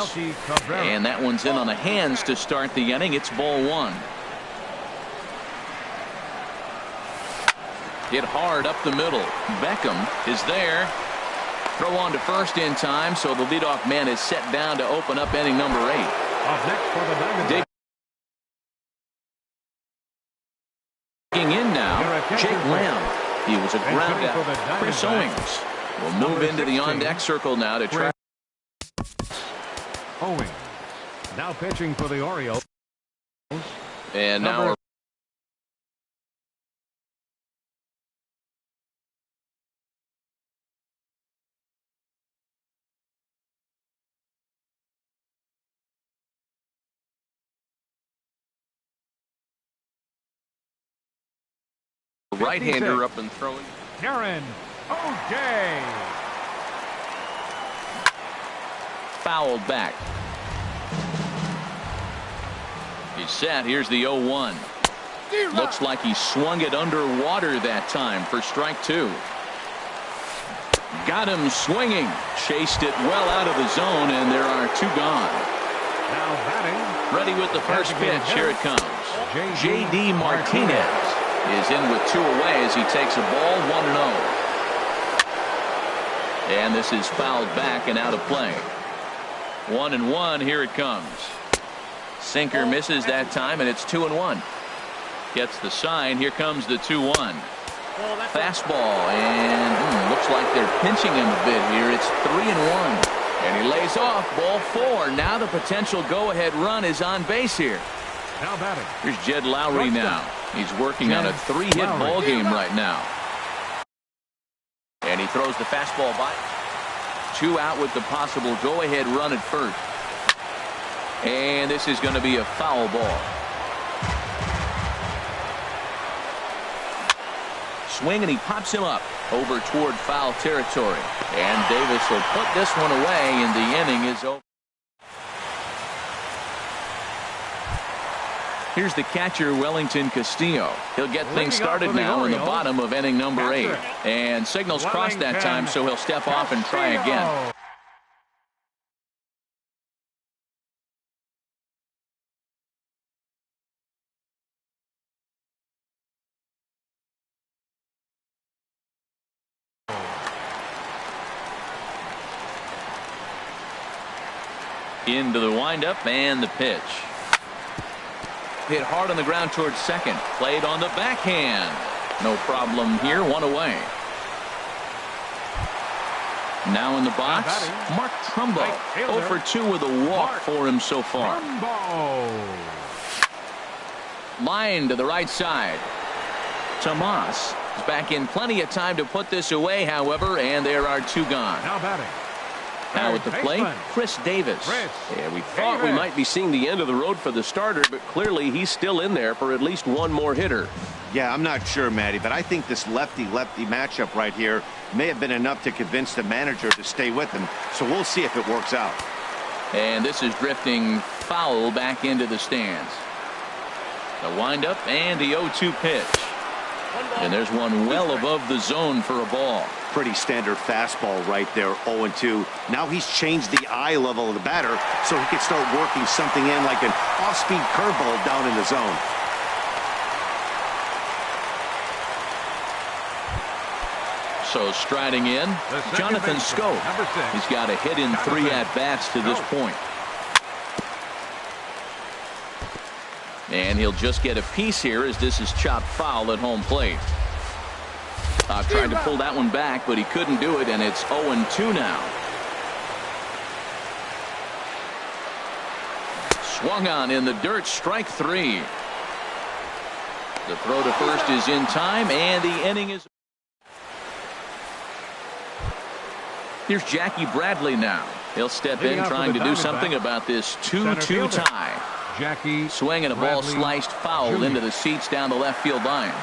And that one's in on the hands to start the inning. It's ball 1. Hit hard up the middle. Beckham is there. Throw on to first in time, so the leadoff man is set down to open up inning number 8. Up next for the Diamondbacks. Digging in now, Jake Lamb. He was a ground out. Chris Owings will move into the on-deck circle now to try. Owings now pitching for the Orioles. And now right-hander up and throwing. Karen O'Day. Fouled back. He's set. Here's the 0-1. Looks like he swung it underwater that time for strike 2. Got him swinging. Chased it well out of the zone, and there are 2 gone. Now batting. Ready with the first pitch. Here it comes. J.D. Martinez is in with 2 away as he takes a ball 1-0. And this is fouled back and out of play. 1-1. Here it comes. Sinker misses that time, and it's 2-1. Gets the sign. Here comes the 2-1. Fastball, and looks like they're pinching him a bit here. It's 3-1. And he lays off. Ball 4. Now the potential go-ahead run is on base here. Now batting. Here's Jed Lowry now. He's working on a 3-hit ball game right now. And he throws the fastball by. 2 out with the possible go-ahead run at first. And this is going to be a foul ball. Swing, and he pops him up over toward foul territory. And Davis will put this one away, and the inning is over. Here's the catcher, Wellington Castillo. He'll get things started now in the bottom of inning number 8. And signals crossed that time, so he'll step off and try again. Into the windup and the pitch. Hit hard on the ground towards second. Played on the backhand. No problem here. 1 away. Now in the box, Mark Trumbo. 0 for 2 with a walk for him so far. Line to the right side. Tomas is back in plenty of time to put this away, however, and there are 2 gone. Now batting. Now at the plate, Chris Davis. Yeah, we thought we might be seeing the end of the road for the starter, but clearly he's still in there for at least one more hitter. Yeah, I'm not sure, Matty, but I think this lefty-lefty matchup right here may have been enough to convince the manager to stay with him. So we'll see if it works out. And this is drifting foul back into the stands. The windup and the 0-2 pitch. And there's one well above the zone for a ball. Pretty standard fastball right there, 0-2. Now he's changed the eye level of the batter so he can start working something in like an off-speed curveball down in the zone. So striding in, Jonathan Scope. He's got a hit in 3 at-bats to this point. And he'll just get a piece here as this is chopped foul at home plate. Tried to pull that one back, but he couldn't do it, and it's 0-2 now. Swung on in the dirt, strike 3. The throw to first is in time, and the inning is... Here's Jackie Bradley now. He'll step in trying to do something about this 2-2 tie. Jackie swing and a ball sliced foul into the seats down the left field line.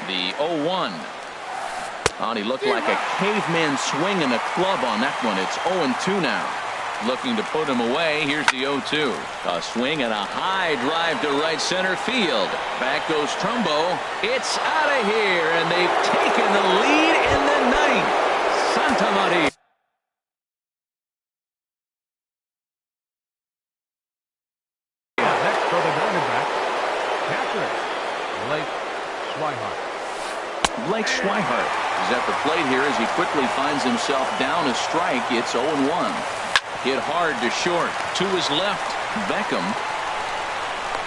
The 0-1. Oh, he looked like a caveman swinging a club on that one. It's 0-2 now. Looking to put him away. Here's the 0-2. A swing and a high drive to right center field. Back goes Trumbo. It's out of here, and they've taken the lead in the ninth. Santa Maria. Next for the Diamondbacks, catcher Blake Swihart. Blake Swihart is at the plate here as he quickly finds himself down a strike. It's 0-1. Hit hard to short. To his left, Beckham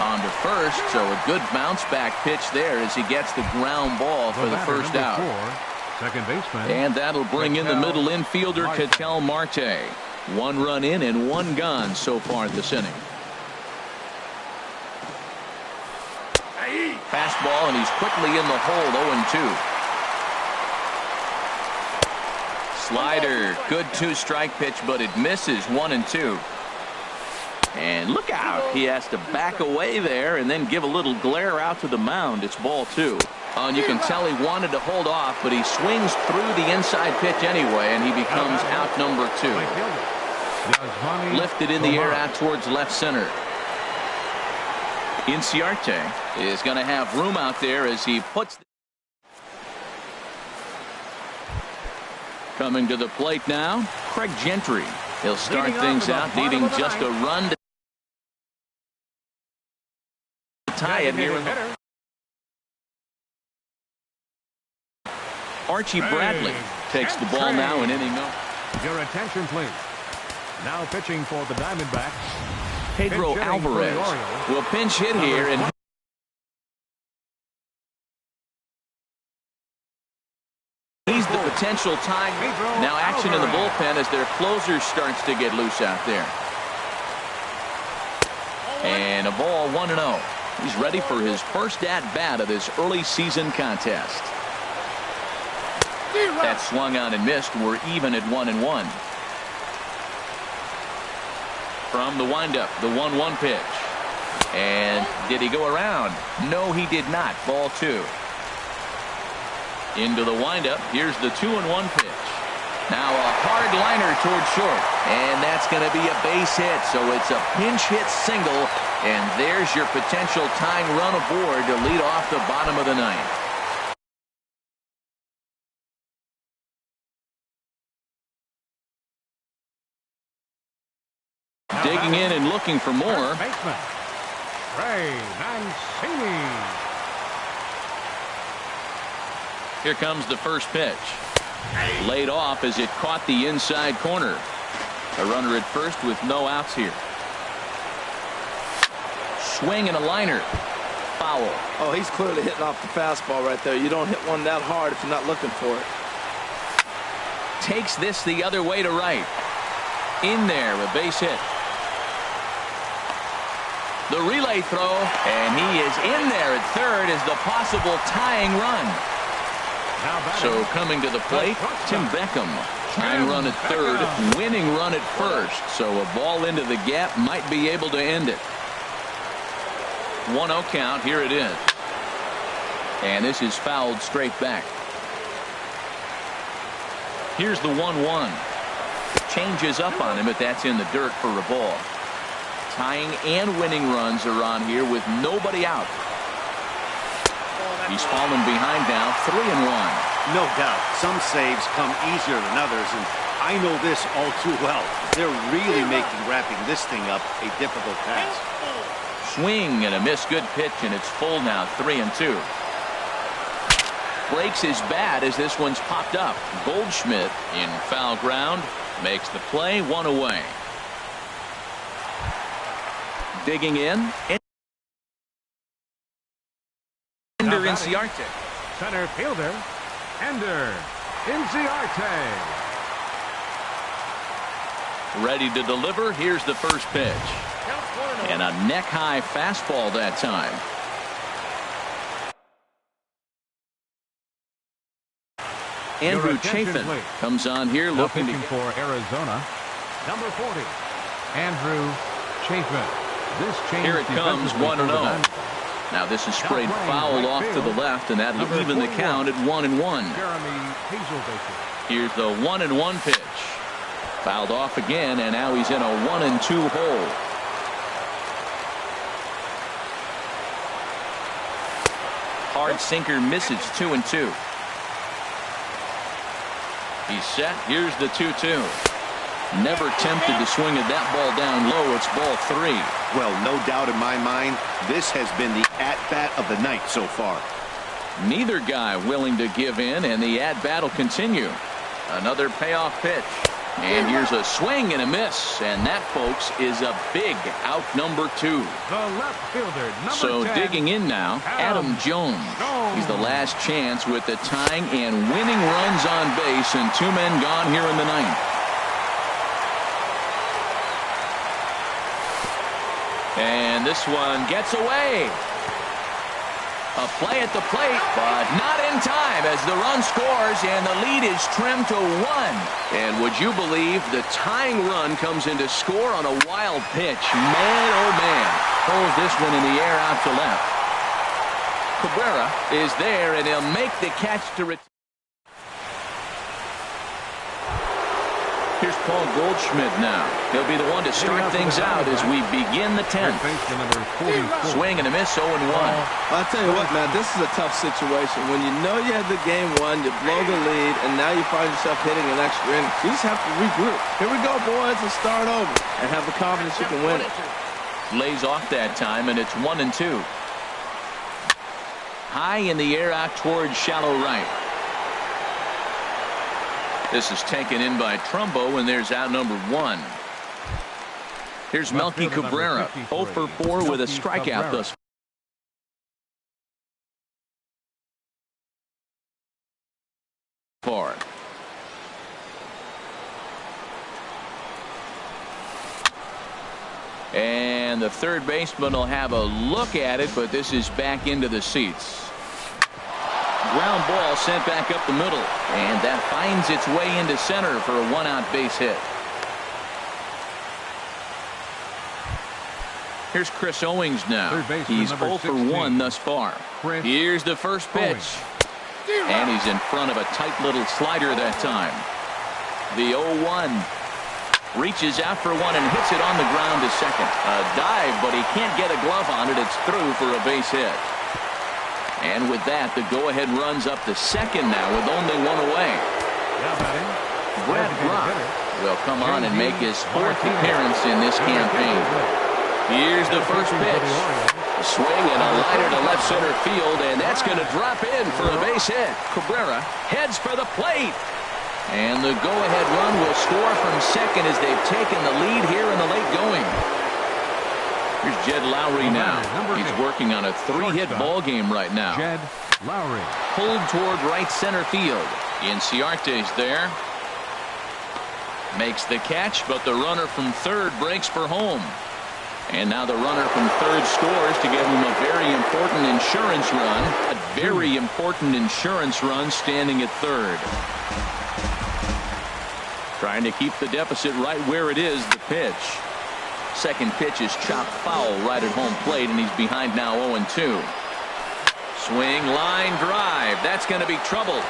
on to first. So a good bounce back pitch there as he gets the ground ball for the first out. Second baseman. And that'll bring in the middle infielder, Ketel Marte. 1 run in and 1 gone so far this inning. Fastball, and he's quickly in the hole. 0-2. Slider, good 2-strike pitch, but it misses. 1-2. And look out, he has to back away there and then give a little glare out to the mound. It's ball 2. And you can tell he wanted to hold off, but he swings through the inside pitch anyway, and he becomes out number 2. Lifted in the air out towards left center. Inciarte is going to have room out there as he puts. Coming to the plate now, Craig Gentry. He'll start things out, needing just a run to tie it here. Archie Bradley takes the ball now in inning number. Your attention, please. Now pitching for the Diamondbacks, Pedro Alvarez will pinch hit here, and he's the potential tying. Now action in the bullpen as their closer starts to get loose out there. And a ball 1-0. He's ready for his first at-bat of this early season contest. That swung on and missed. We're even at 1-1. From the windup, the 1-1 pitch. And did he go around? No, he did not. Ball 2. Into the windup. Here's the 2-1 pitch. Now a hard liner toward short. And that's going to be a base hit. So it's a pinch hit single. And there's your potential tying run aboard to lead off the bottom of the ninth. Digging in and looking for more. Baseman, Ray Mancini. Here comes the first pitch. Laid off as it caught the inside corner. A runner at first with no outs here. Swing and a liner. Foul. Oh, he's clearly hitting off the fastball right there. You don't hit one that hard if you're not looking for it. Takes this the other way to right. In there, a base hit. The relay throw, and he is in there at third as the possible tying run. So coming to the plate, Tim Beckham. Tying run at third, winning run at first. So a ball into the gap might be able to end it. 1-0 count. Here it is. And this is fouled straight back. Here's the 1-1. Changes up on him, but that's in the dirt for a ball. Tying and winning runs are on here with nobody out. He's fallen behind now, 3-1. No doubt, some saves come easier than others, and I know this all too well. They're really making wrapping this thing up a difficult task. Swing and a miss. Good pitch, and it's full now, 3-2. Breaks his bat as this one's popped up. Goldschmidt in foul ground makes the play, 1 away. Digging in. Ender Inciarte. Center fielder, Ender Inciarte. Ready to deliver. Here's the first pitch. And a neck-high fastball that time. Andrew Chafin comes on here now looking pitching for Arizona. Number 40, Andrew Chafin. Here it comes, 1-0. Now this is sprayed foul off to the left, and that'll even the count at 1-1. Here's the 1-1 pitch. Fouled off again, and now he's in a 1-2 hole. Hard sinker misses, 2-2. He's set. Here's the 2-2. Never tempted to swing at that ball down low. It's ball 3. Well, no doubt in my mind, this has been the at-bat of the night so far. Neither guy willing to give in, and the at-bat will continue. Another payoff pitch. And here's a swing and a miss. And that, folks, is a big out, number 2. The left fielder, number so 10, digging in now, Adam Jones. He's the last chance with the tying and winning runs on base, and 2 men gone here in the 9th. And this one gets away. A play at the plate, but not in time as the run scores and the lead is trimmed to 1. And would you believe the tying run comes into score on a wild pitch? Man, oh man. Pulls this one in the air out to left. Cabrera is there, and he'll make the catch to return. Here's Paul Goldschmidt now. He'll be the one to start things out as we begin the 10th. Swing and a miss, 0-1. I'll tell you what, man, this is a tough situation. When you know you had the game won, you blow the lead, and now you find yourself hitting an extra inning. You just have to regroup. Here we go, boys, and start over, and have the confidence you can win it. Lays off that time, and it's 1-2. High in the air out towards shallow right. This is taken in by Trumbo, and there's out number 1. Here's Melky Cabrera, 0 for 4 with a strikeout thus far. And the third baseman will have a look at it, but this is back into the seats. Ground ball sent back up the middle, and that finds its way into center for a 1-out base hit. Here's Chris Owings now. He's 0 for 1 thus far. Here's the first pitch. And he's in front of a tight little slider that time. The 0-1. Reaches out for one and hits it on the ground to second. A dive, but he can't get a glove on it. It's through for a base hit. And with that, the go-ahead runs up to second now with only 1 away. Brett Brock will come on and make his 4th appearance in this campaign. Here's the first pitch. A swing and a liner to left center field, and that's going to drop in for a base hit. Cabrera heads for the plate. And the go-ahead run will score from second as they've taken the lead here in the late going. Here's Jed Lowry now. He's working on a 3-hit ball game right now. Jed Lowry. Pulled toward right center field. Inciarte's there. Makes the catch, but the runner from third breaks for home. And now the runner from third scores to give him a very important insurance run. A very important insurance run standing at third. Trying to keep the deficit right where it is, the pitch. Second pitch is chopped foul right at home plate, and he's behind now 0-2. Swing, line drive. That's going to be trouble.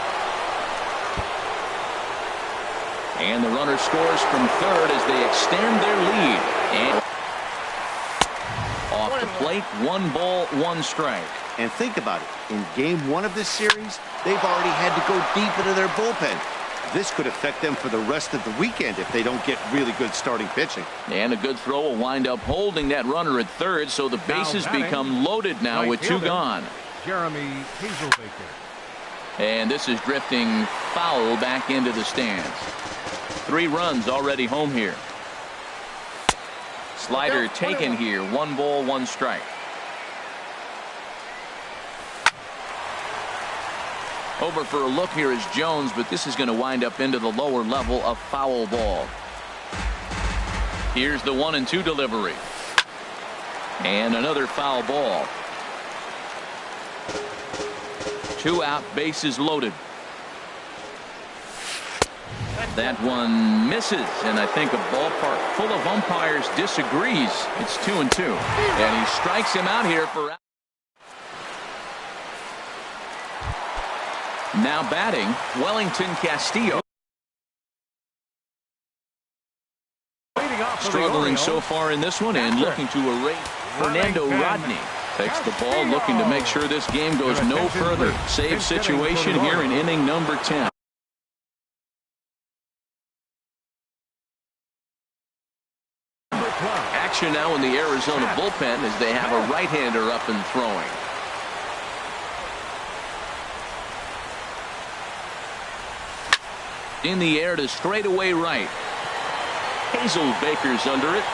And the runner scores from third as they extend their lead. And off the plate, 1 ball, 1 strike. And think about it. In game 1 of this series, they've already had to go deep into their bullpen. This could affect them for the rest of the weekend if they don't get really good starting pitching. And a good throw will wind up holding that runner at third, so the bases become loaded now right with 2 fielder, gone. Jeremy Hazelbaker. And this is drifting foul back into the stands. 3 runs already home here. Slider taken here. 1 ball, 1 strike. Over for a look here is Jones, but this is going to wind up into the lower level of foul ball. Here's the 1-2 delivery. And another foul ball. 2 out, bases loaded. That one misses, and I think a ballpark full of umpires disagrees. It's 2-2. And he strikes him out here for out. Now batting, Wellington Castillo. Struggling so far in this one and looking to erase Fernando Rodney. Takes the ball, looking to make sure this game goes no further. Save situation here in inning number 10. Action now in the Arizona bullpen as they have a right-hander up and throwing. In the air to straightaway right. Hazelbaker's under it.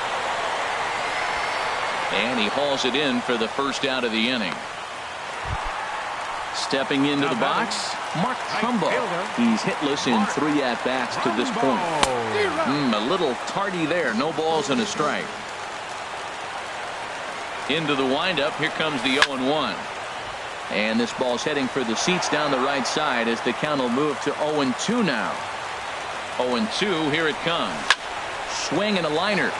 And he hauls it in for the first out of the inning. Stepping into the box, Mark Trumbo. He's hitless in 3 at-bats to this point. A little tardy there. No balls and a strike. Into the windup. Here comes the 0-1. And this ball's heading for the seats down the right side as the count will move to 0-2 now. 0-2, here it comes. Swing and a liner,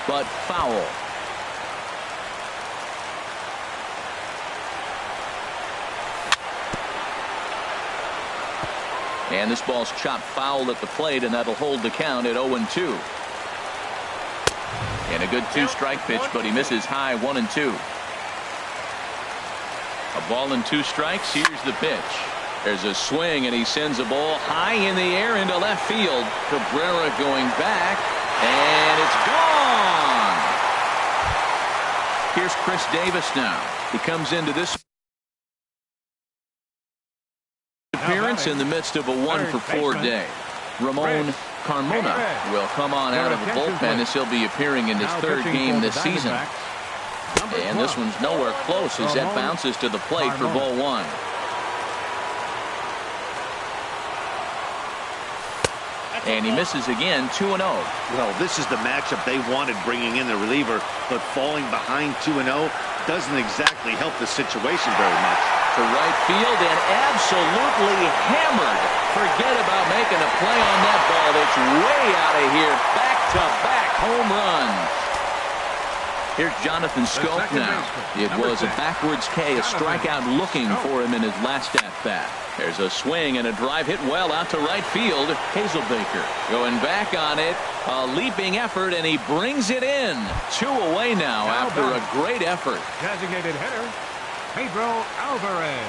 but foul. And this ball's chopped foul at the plate, and that'll hold the count at 0-2. And a good 2-strike pitch, but he misses high. 1-2. A ball and 2 strikes. Here's the pitch. There's a swing, and he sends a ball high in the air into left field. Cabrera going back, and it's gone. Here's Chris Davis now. He comes into this appearance in the midst of a 1-for-4 day. Ramon Carmona will come on out of the bullpen as he'll be appearing in his 3rd game this season. And this one's nowhere close as that bounces to the plate for ball 1. And he misses again. 2-0. Well, this is the matchup they wanted, bringing in the reliever, but falling behind 2-0 doesn't exactly help the situation very much. To right field and absolutely hammered. Forget about making a play on that ball. That's way out of here. Back-to-back home runs. Here's Jonathan Scope now. It was a backwards K, a strikeout looking for him in his last at-bat. There's a swing and a drive hit well out to right field. Hazelbaker going back on it. A leaping effort, and he brings it in. 2 away now after a great effort. Designated hitter, Pedro Alvarez.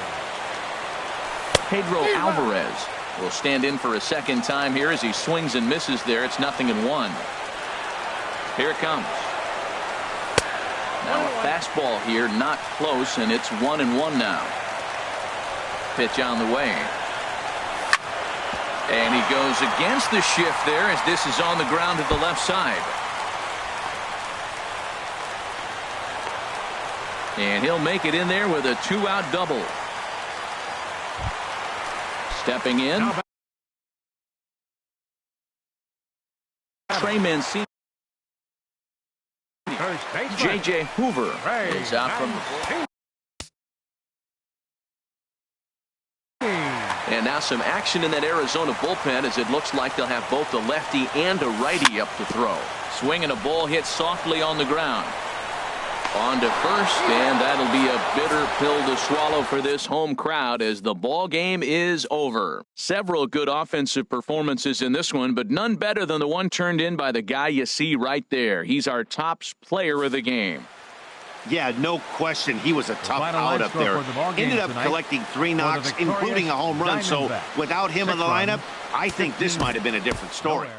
Pedro Alvarez will stand in for a second time here as he swings and misses there. It's 0-1. Here it comes. Now a fastball here, not close, and it's 1-1 now. Pitch on the way. And he goes against the shift there as this is on the ground to the left side. And he'll make it in there with a 2-out double. Stepping in. Trey Mancini. First baseman. J.J. Hoover is out from the bullpen. And now some action in that Arizona bullpen as it looks like they'll have both a lefty and a righty up to throw. Swinging a ball hit softly on the ground. On to first, and that'll be a bitter pill to swallow for this home crowd as the ball game is over. Several good offensive performances in this one, but none better than the one turned in by the guy you see right there. He's our top player of the game. Yeah, no question. He was a tough out up there. Ended up collecting 3 knocks, including a home run. So without him in the lineup, I think this might have been a different story.